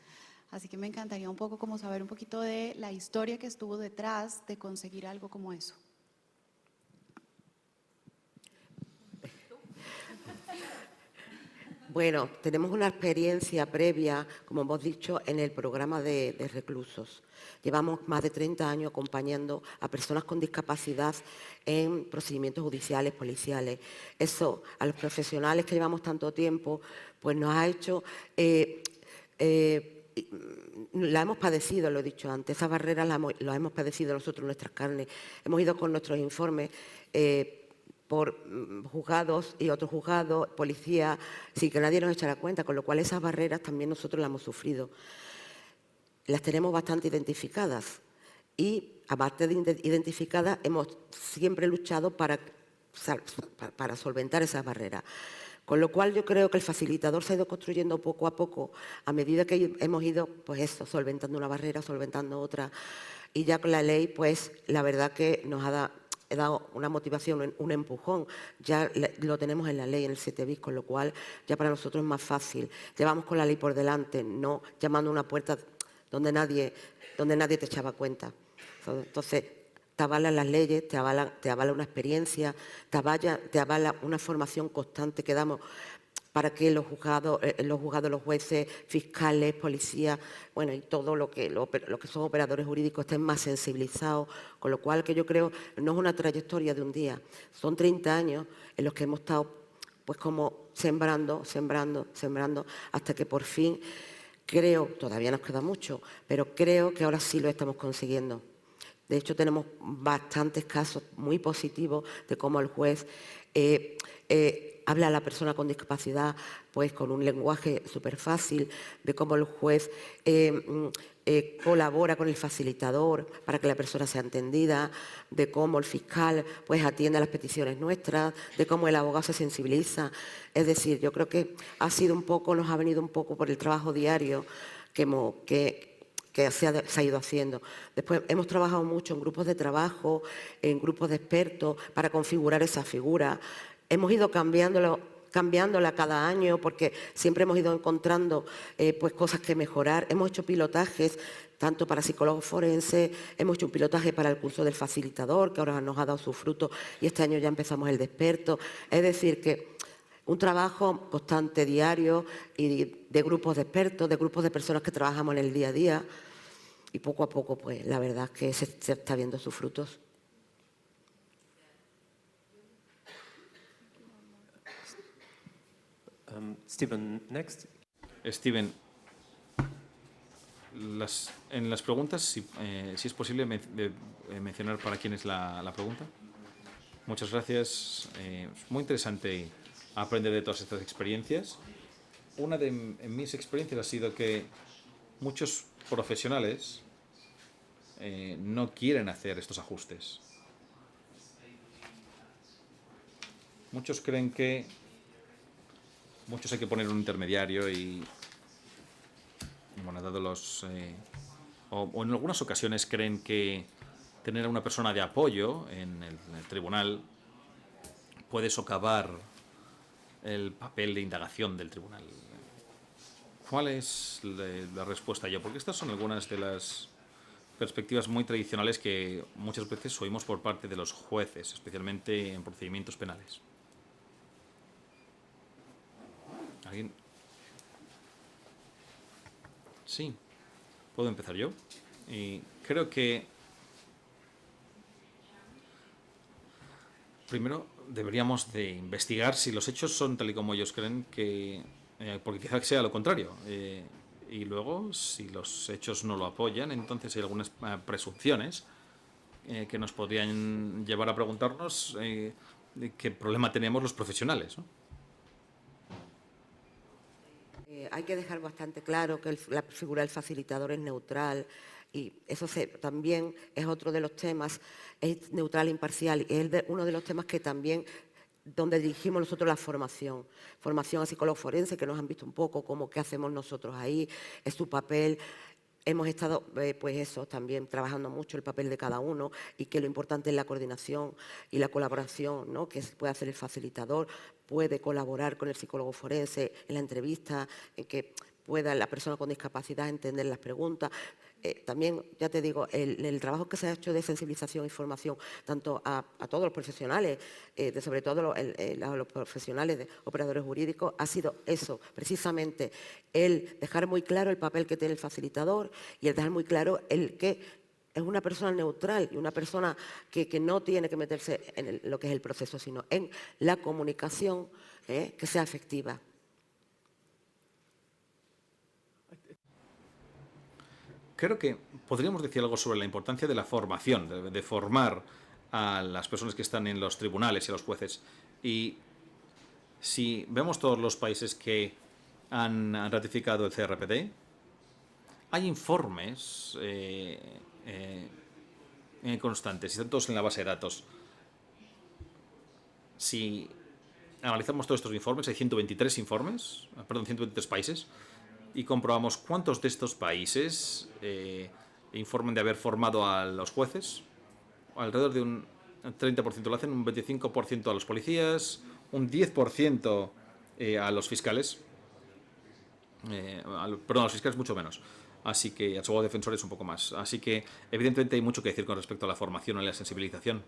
así que me encantaría un poco como saber un poquito de la historia que estuvo detrás de conseguir algo como eso. Bueno, tenemos una experiencia previa, como hemos dicho, en el programa de reclusos. Llevamos más de 30 años acompañando a personas con discapacidad en procedimientos judiciales, policiales. Eso, a los profesionales que llevamos tanto tiempo, pues nos ha hecho... la hemos padecido, lo he dicho antes, esas barreras las hemos padecido nosotros en nuestras carnes. Hemos ido con nuestros informes por juzgados y otros juzgados, policía, sin que nadie nos echara cuenta, con lo cual esas barreras también nosotros las hemos sufrido. Las tenemos bastante identificadas y, aparte de identificadas, hemos siempre luchado para solventar esas barreras. Con lo cual yo creo que el facilitador se ha ido construyendo poco a poco, a medida que hemos ido, pues eso, solventando una barrera, solventando otra, y ya con la ley, pues la verdad que nos ha dado una motivación, un empujón, ya lo tenemos en la ley, en el 7 bis, con lo cual ya para nosotros es más fácil. Llevamos con la ley por delante, no llamando a una puerta donde nadie te echaba cuenta. Entonces, te avalan las leyes, te avala una experiencia, te avala una formación constante que damos para que los juzgados, los jueces, fiscales, policías, bueno, y todo lo que son operadores jurídicos estén más sensibilizados, con lo cual que yo creo no es una trayectoria de un día, son 30 años en los que hemos estado pues como sembrando, hasta que por fin creo, todavía nos queda mucho, pero creo que ahora sí lo estamos consiguiendo. De hecho, tenemos bastantes casos muy positivos de cómo el juez habla a la persona con discapacidad pues con un lenguaje súper fácil, de cómo el juez colabora con el facilitador para que la persona sea entendida, de cómo el fiscal pues atiende a las peticiones nuestras, de cómo el abogado se sensibiliza. Es decir, yo creo que nos ha venido un poco por el trabajo diario que se ha ido haciendo. Después hemos trabajado mucho en grupos de trabajo, en grupos de expertos para configurar esa figura. Hemos ido cambiándola cada año porque siempre hemos ido encontrando pues cosas que mejorar. Hemos hecho pilotajes tanto para psicólogos forenses, hemos hecho un pilotaje para el curso del facilitador, que ahora nos ha dado sus frutos, y este año ya empezamos el de expertos. Es decir, que un trabajo constante, diario, y de grupos de expertos, de grupos de personas que trabajamos en el día a día, y poco a poco, pues la verdad es que se está viendo sus frutos. Stephen, next. Steven, en las preguntas, si es posible mencionar para quién es la pregunta. Muchas gracias. Es muy interesante aprender de todas estas experiencias. Una de mis experiencias ha sido que muchos profesionales no quieren hacer estos ajustes. Muchos creen que hay que poner un intermediario y bueno, dado los... o en algunas ocasiones creen que tener a una persona de apoyo en el tribunal puede socavar el papel de indagación del tribunal. ¿Cuál es la respuesta yo? Porque estas son algunas de las perspectivas muy tradicionales que muchas veces oímos por parte de los jueces, especialmente en procedimientos penales. ¿Alguien? Sí, puedo empezar yo. Y creo que primero deberíamos de investigar si los hechos son tal y como ellos creen que... porque quizá sea lo contrario. Y luego, si los hechos no lo apoyan, entonces hay algunas presunciones que nos podrían llevar a preguntarnos qué problema tenemos los profesionales, ¿no? Hay que dejar bastante claro que la figura del facilitador es neutral y eso también es otro de los temas, es neutral e imparcial y es uno de los temas que también donde dirigimos nosotros la formación a psicólogos forenses, que nos han visto un poco cómo qué hacemos nosotros ahí, es su papel. Hemos estado, pues eso, también trabajando mucho el papel de cada uno y que lo importante es la coordinación y la colaboración, ¿no? Que puede hacer el facilitador, puede colaborar con el psicólogo forense en la entrevista, en que pueda la persona con discapacidad entender las preguntas. También, ya te digo, el trabajo que se ha hecho de sensibilización y formación, tanto a todos los profesionales, sobre todo los profesionales de operadores jurídicos, ha sido eso, precisamente, el dejar muy claro el papel que tiene el facilitador y el dejar muy claro el que es una persona neutral y una persona que no tiene que meterse en lo que es el proceso, sino en la comunicación que sea efectiva. Creo que podríamos decir algo sobre la importancia de la formación, de formar a las personas que están en los tribunales y a los jueces. Y si vemos todos los países que han ratificado el CRPD, hay informes constantes, y están todos en la base de datos. Si analizamos todos estos informes, hay 123 países, y comprobamos cuántos de estos países informan de haber formado a los jueces. Alrededor de un 30% lo hacen, un 25% a los policías, un 10% a los fiscales. A los fiscales mucho menos. Así que a los abogados defensores un poco más. Así que evidentemente hay mucho que decir con respecto a la formación y la sensibilización.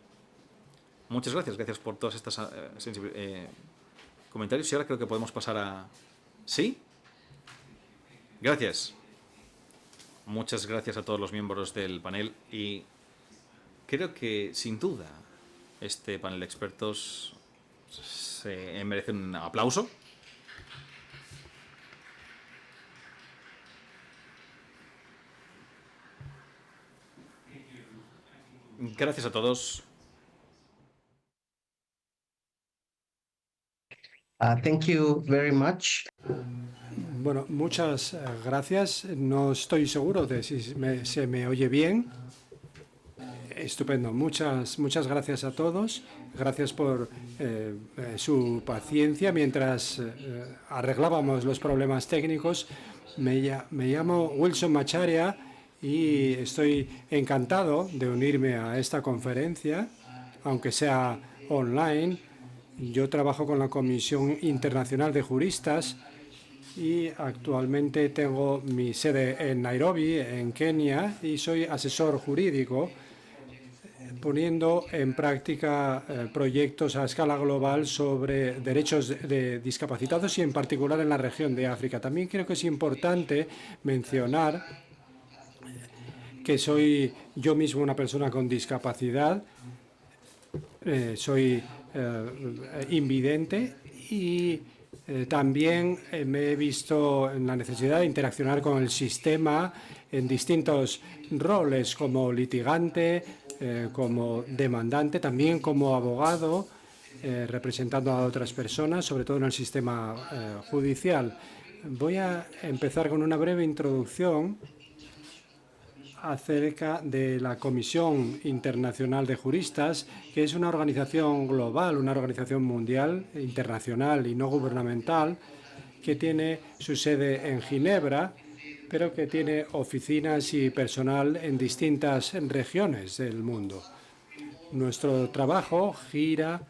Muchas gracias. Gracias por todos estos comentarios. Y ahora creo que podemos pasar a... ¿Sí? Gracias. Muchas gracias a todos los miembros del panel y creo que, sin duda, este panel de expertos se merece un aplauso. Gracias a todos. Thank you very much. Bueno, muchas gracias. No estoy seguro de si se me oye bien. Estupendo. Muchas gracias a todos. Gracias por su paciencia mientras arreglábamos los problemas técnicos. Me llamo Wilson Macharia y estoy encantado de unirme a esta conferencia, aunque sea online. Yo trabajo con la Comisión Internacional de Juristas y actualmente tengo mi sede en Nairobi, en Kenia, y soy asesor jurídico, poniendo en práctica proyectos a escala global sobre derechos de discapacitados y en particular en la región de África. También creo que es importante mencionar que soy yo mismo una persona con discapacidad, soy invidente y también me he visto en la necesidad de interaccionar con el sistema en distintos roles, como litigante, como demandante, también como abogado, representando a otras personas, sobre todo en el sistema judicial. Voy a empezar con una breve introducción acerca de la Comisión Internacional de Juristas, que es una organización global, una organización mundial, internacional y no gubernamental, que tiene su sede en Ginebra, pero que tiene oficinas y personal en distintas regiones del mundo. Nuestro trabajo gira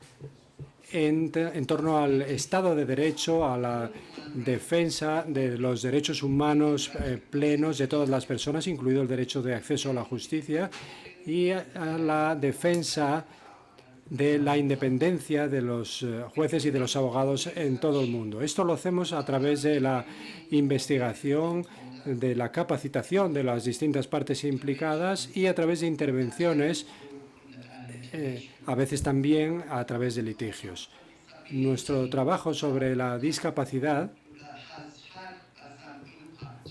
en torno al Estado de Derecho, a la defensa de los derechos humanos plenos de todas las personas, incluido el derecho de acceso a la justicia, y a la defensa de la independencia de los jueces y de los abogados en todo el mundo. Esto lo hacemos a través de la investigación, de la capacitación de las distintas partes implicadas y a través de intervenciones, a veces también a través de litigios. Nuestro trabajo sobre la discapacidad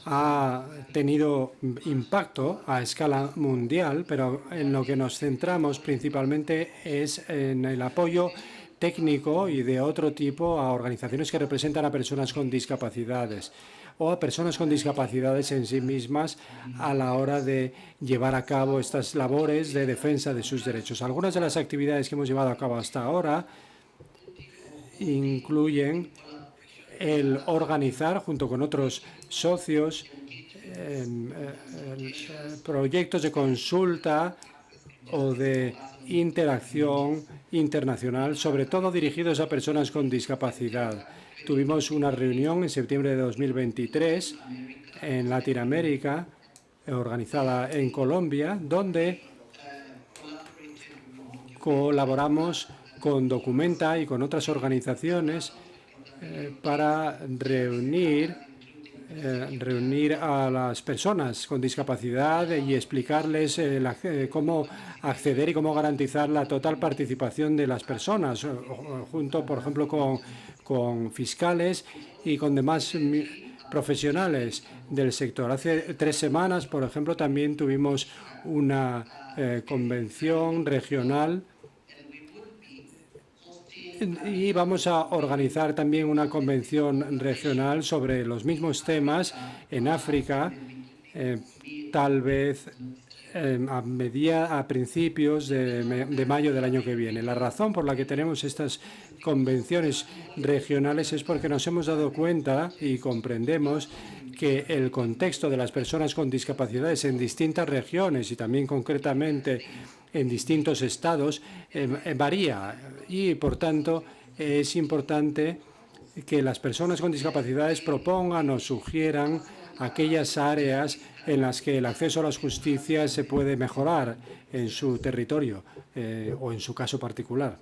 ha tenido impacto a escala mundial, pero en lo que nos centramos principalmente es en el apoyo técnico y de otro tipo a organizaciones que representan a personas con discapacidades o a personas con discapacidades en sí mismas a la hora de llevar a cabo estas labores de defensa de sus derechos. Algunas de las actividades que hemos llevado a cabo hasta ahora incluyen el organizar, junto con otros socios, proyectos de consulta o de interacción internacional, sobre todo dirigidos a personas con discapacidad. Tuvimos una reunión en septiembre de 2023 en Latinoamérica, organizada en Colombia, donde colaboramos con Documenta y con otras organizaciones para reunir a las personas con discapacidad y explicarles cómo acceder y cómo garantizar la total participación de las personas, junto, por ejemplo, con fiscales y con demás profesionales del sector. Hace 3 semanas, por ejemplo, también tuvimos una convención regional y vamos a organizar también una convención regional sobre los mismos temas en África, tal vez a principios de mayo del año que viene. La razón por la que tenemos estas convenciones regionales es porque nos hemos dado cuenta y comprendemos que el contexto de las personas con discapacidades en distintas regiones y también concretamente en distintos estados varía y, por tanto, es importante que las personas con discapacidades propongan o sugieran aquellas áreas en las que el acceso a la justicia se puede mejorar en su territorio o en su caso particular.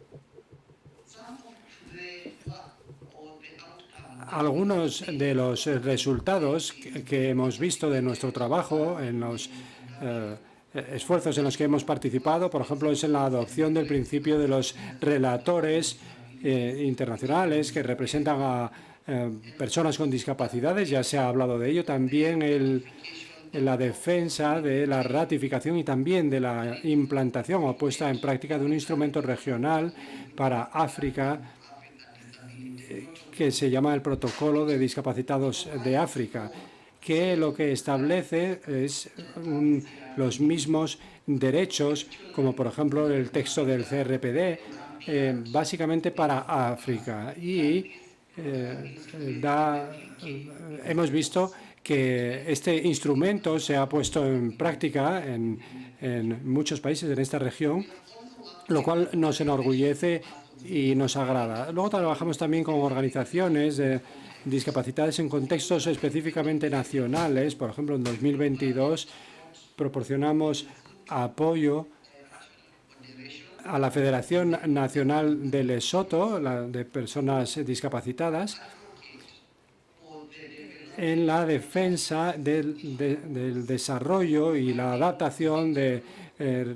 Algunos de los resultados que hemos visto de nuestro trabajo en los esfuerzos en los que hemos participado, por ejemplo, es en la adopción del principio de los relatores internacionales que representan a personas con discapacidades, ya se ha hablado de ello, también la defensa de la ratificación y también de la implantación o puesta en práctica de un instrumento regional para África que se llama el Protocolo de Discapacitados de África, que lo que establece es los mismos derechos, como por ejemplo el texto del CRPD, básicamente para África. Y hemos visto que este instrumento se ha puesto en práctica en muchos países en esta región, lo cual nos enorgullece y nos agrada. Luego trabajamos también con organizaciones de discapacitadas en contextos específicamente nacionales. Por ejemplo, en 2022 proporcionamos apoyo a la Federación Nacional de Lesoto, de personas discapacitadas, en la defensa del desarrollo y la adaptación de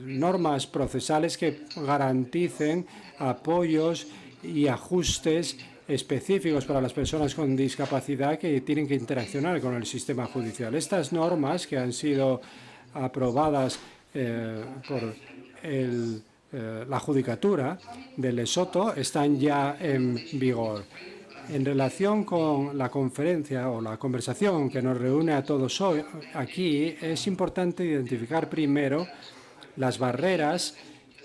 normas procesales que garanticen apoyos y ajustes específicos para las personas con discapacidad que tienen que interaccionar con el sistema judicial. Estas normas, que han sido aprobadas por la Judicatura de Lesoto, están ya en vigor. En relación con la conferencia o la conversación que nos reúne a todos hoy aquí, es importante identificar primero las barreras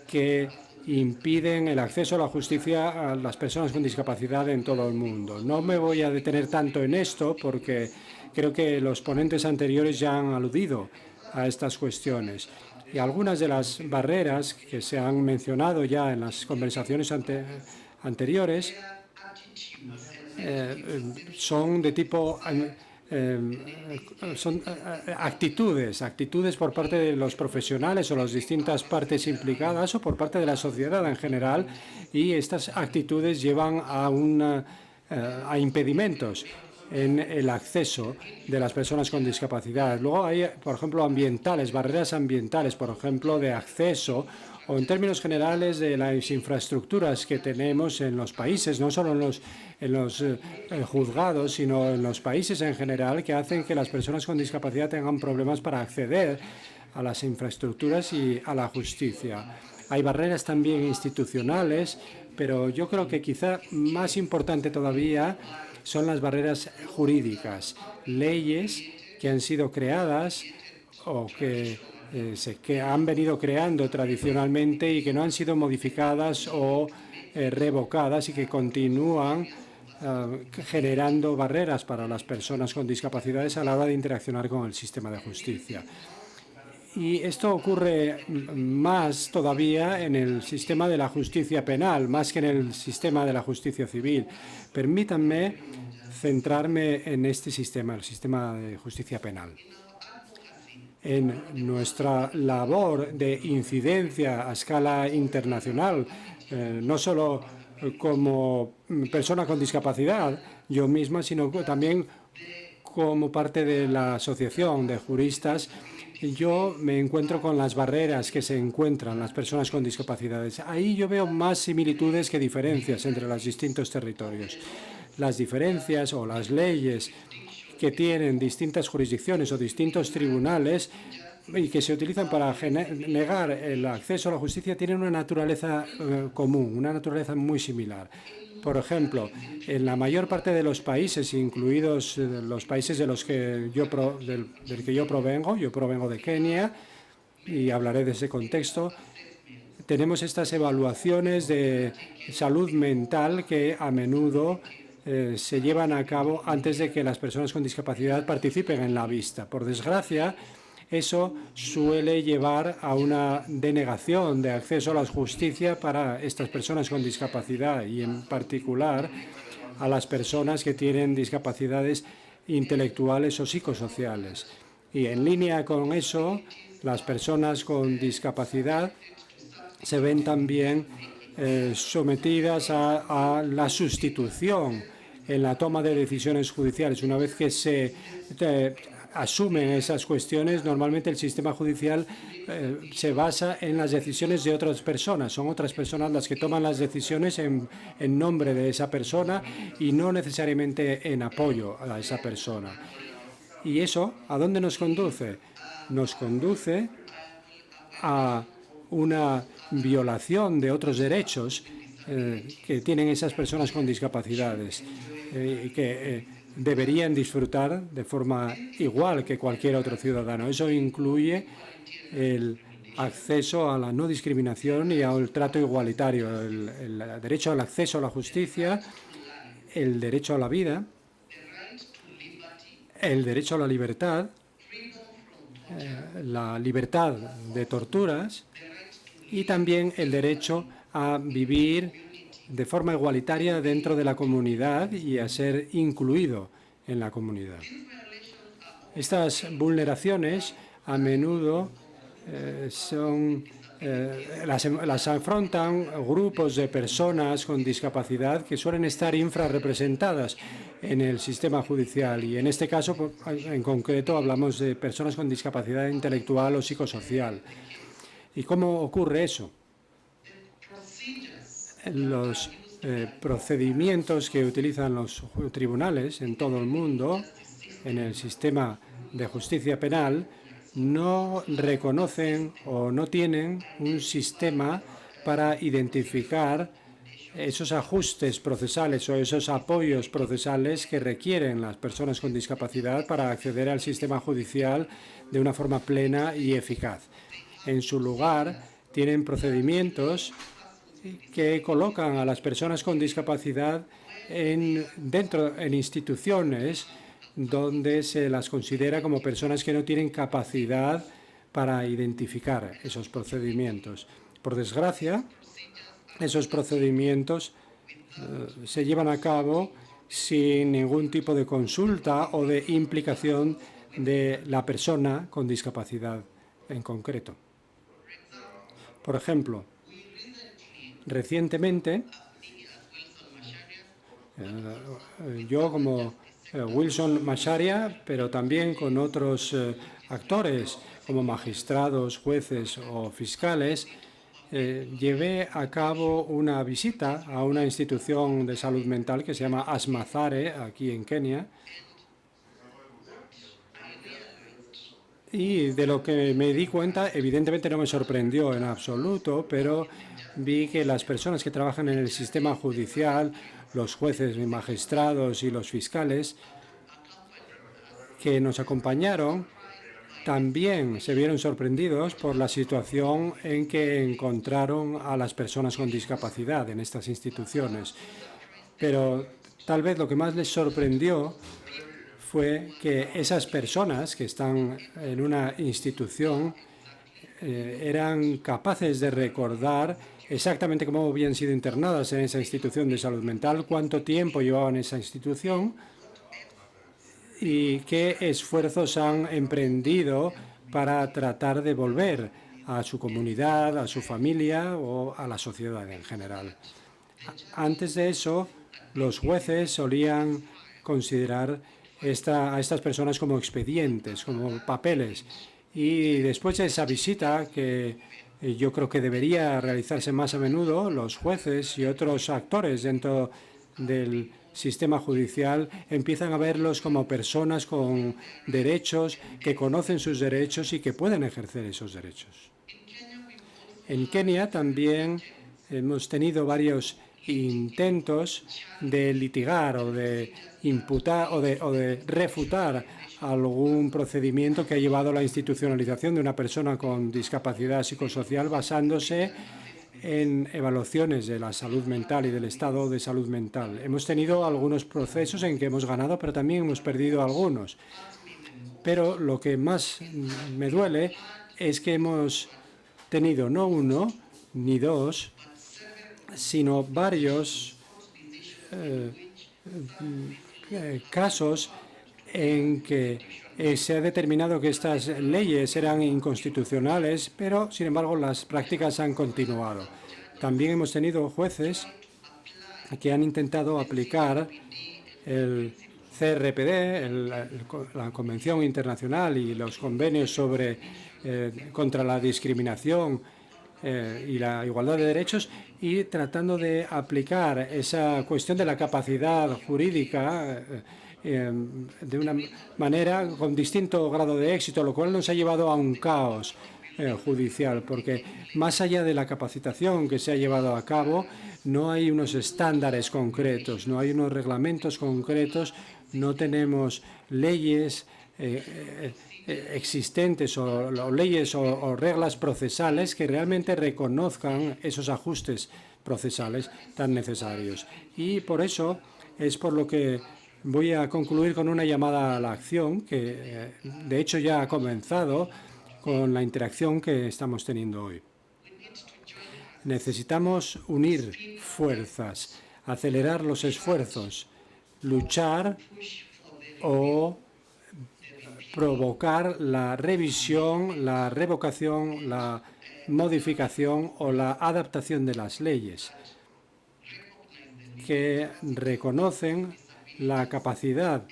que impiden el acceso a la justicia a las personas con discapacidad en todo el mundo. No me voy a detener tanto en esto porque creo que los ponentes anteriores ya han aludido a estas cuestiones. Y algunas de las barreras que se han mencionado ya en las conversaciones anteriores son de tipo actitudes por parte de los profesionales o las distintas partes implicadas o por parte de la sociedad en general, y estas actitudes llevan a impedimentos en el acceso de las personas con discapacidad. Luego hay, por ejemplo, barreras ambientales, por ejemplo, de acceso, o en términos generales de las infraestructuras que tenemos en los países, no solo en los juzgados, sino en los países en general, que hacen que las personas con discapacidad tengan problemas para acceder a las infraestructuras y a la justicia. Hay barreras también institucionales, pero yo creo que quizá más importante todavía son las barreras jurídicas, leyes que han sido creadas o que han venido creando tradicionalmente y que no han sido modificadas o revocadas y que continúan generando barreras para las personas con discapacidades a la hora de interaccionar con el sistema de justicia. Y esto ocurre más todavía en el sistema de la justicia penal, más que en el sistema de la justicia civil. Permítanme centrarme en este sistema, el sistema de justicia penal. En nuestra labor de incidencia a escala internacional, no solo como persona con discapacidad, yo misma, sino también como parte de la Asociación de Juristas, yo me encuentro con las barreras que se encuentran las personas con discapacidades. Ahí yo veo más similitudes que diferencias entre los distintos territorios. Las diferencias o las leyes que tienen distintas jurisdicciones o distintos tribunales y que se utilizan para negar el acceso a la justicia tienen una naturaleza común, una naturaleza muy similar. Por ejemplo, en la mayor parte de los países, incluidos los países del que yo provengo de Kenia, y hablaré de ese contexto, tenemos estas evaluaciones de salud mental que a menudo se llevan a cabo antes de que las personas con discapacidad participen en la vista. Por desgracia, eso suele llevar a una denegación de acceso a la justicia para estas personas con discapacidad y, en particular, a las personas que tienen discapacidades intelectuales o psicosociales. Y en línea con eso, las personas con discapacidad se ven también sometidas a la sustitución en la toma de decisiones judiciales. Una vez que se asumen esas cuestiones, normalmente el sistema judicial se basa en las decisiones de otras personas. Son otras personas las que toman las decisiones en nombre de esa persona y no necesariamente en apoyo a esa persona. ¿Y eso a dónde nos conduce? Nos conduce a una violación de otros derechos que tienen esas personas con discapacidades y que deberían disfrutar de forma igual que cualquier otro ciudadano. Eso incluye el acceso a la no discriminación y al trato igualitario, el derecho al acceso a la justicia, el derecho a la vida, el derecho a la libertad de torturas y también el derecho a vivir de forma igualitaria dentro de la comunidad y a ser incluido en la comunidad. Estas vulneraciones a menudo las afrontan grupos de personas con discapacidad que suelen estar infrarrepresentadas en el sistema judicial y en este caso en concreto hablamos de personas con discapacidad intelectual o psicosocial. ¿Y cómo ocurre eso? Los procedimientos que utilizan los tribunales en todo el mundo, en el sistema de justicia penal, no reconocen o no tienen un sistema para identificar esos ajustes procesales o esos apoyos procesales que requieren las personas con discapacidad para acceder al sistema judicial de una forma plena y eficaz. En su lugar, tienen procedimientos que colocan a las personas con discapacidad en instituciones donde se las considera como personas que no tienen capacidad para identificar esos procedimientos. Por desgracia, esos procedimientos se llevan a cabo sin ningún tipo de consulta o de implicación de la persona con discapacidad en concreto. Por ejemplo, recientemente, yo como Wilson Macharia, pero también con otros actores como magistrados, jueces o fiscales, llevé a cabo una visita a una institución de salud mental que se llama Asmazare, aquí en Kenia. Y de lo que me di cuenta, evidentemente no me sorprendió en absoluto, pero vi que las personas que trabajan en el sistema judicial, los jueces, los magistrados y los fiscales que nos acompañaron, también se vieron sorprendidos por la situación en que encontraron a las personas con discapacidad en estas instituciones. Pero tal vez lo que más les sorprendió fue que esas personas que están en una institución eran capaces de recordar exactamente cómo habían sido internadas en esa institución de salud mental, cuánto tiempo llevaban en esa institución y qué esfuerzos han emprendido para tratar de volver a su comunidad, a su familia o a la sociedad en general. Antes de eso, los jueces solían considerar a estas personas como expedientes, como papeles. Y después de esa visita, que yo creo que debería realizarse más a menudo, los jueces y otros actores dentro del sistema judicial empiezan a verlos como personas con derechos, que conocen sus derechos y que pueden ejercer esos derechos. En Kenia también hemos tenido varios intentos de litigar o de imputar o de refutar algún procedimiento que ha llevado a la institucionalización de una persona con discapacidad psicosocial basándose en evaluaciones de la salud mental y del estado de salud mental. Hemos tenido algunos procesos en que hemos ganado, pero también hemos perdido algunos. Pero lo que más me duele es que hemos tenido no uno ni dos, sino varios casos en que se ha determinado que estas leyes eran inconstitucionales, pero, sin embargo, las prácticas han continuado. También hemos tenido jueces que han intentado aplicar el CRPD, la Convención Internacional y los convenios sobre contra la discriminación y la igualdad de derechos, y tratando de aplicar esa cuestión de la capacidad jurídica de una manera con distinto grado de éxito, lo cual nos ha llevado a un caos judicial, porque más allá de la capacitación que se ha llevado a cabo, no hay unos estándares concretos, no hay unos reglamentos concretos, no tenemos leyes existentes o leyes o reglas procesales que realmente reconozcan esos ajustes procesales tan necesarios. Y por eso es por lo que voy a concluir con una llamada a la acción que, de hecho, ya ha comenzado con la interacción que estamos teniendo hoy. Necesitamos unir fuerzas, acelerar los esfuerzos, luchar o provocar la revisión, la revocación, la modificación o la adaptación de las leyes que reconocen la capacidad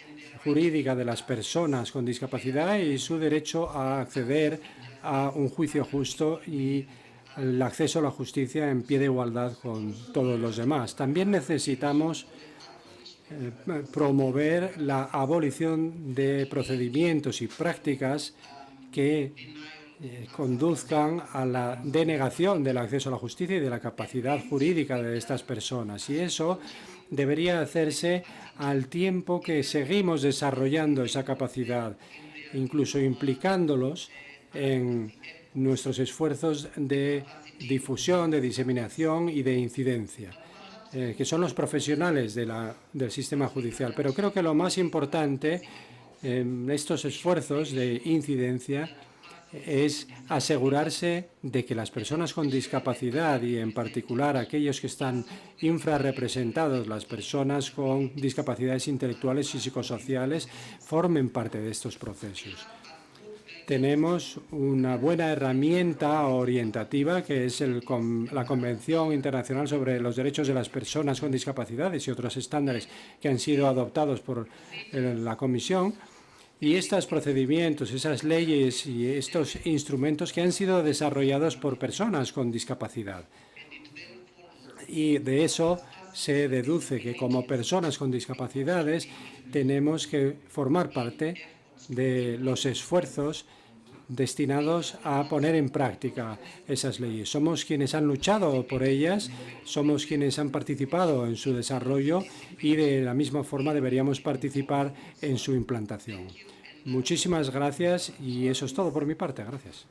jurídica de las personas con discapacidad y su derecho a acceder a un juicio justo y el acceso a la justicia en pie de igualdad con todos los demás. También necesitamos promover la abolición de procedimientos y prácticas que conduzcan a la denegación del acceso a la justicia y de la capacidad jurídica de estas personas. Y eso debería hacerse al tiempo que seguimos desarrollando esa capacidad, incluso implicándolos en nuestros esfuerzos de difusión, de diseminación y de incidencia, que son los profesionales del sistema judicial. Pero creo que lo más importante en estos esfuerzos de incidencia es asegurarse de que las personas con discapacidad y en particular aquellos que están infrarrepresentados, las personas con discapacidades intelectuales y psicosociales, formen parte de estos procesos. Tenemos una buena herramienta orientativa que es la Convención Internacional sobre los Derechos de las Personas con Discapacidades y otros estándares que han sido adoptados por la Comisión. Y estos procedimientos, esas leyes y estos instrumentos que han sido desarrollados por personas con discapacidad. Y de eso se deduce que como personas con discapacidades tenemos que formar parte de los esfuerzos destinados a poner en práctica esas leyes. Somos quienes han luchado por ellas, somos quienes han participado en su desarrollo y de la misma forma deberíamos participar en su implantación. Muchísimas gracias y eso es todo por mi parte. Gracias.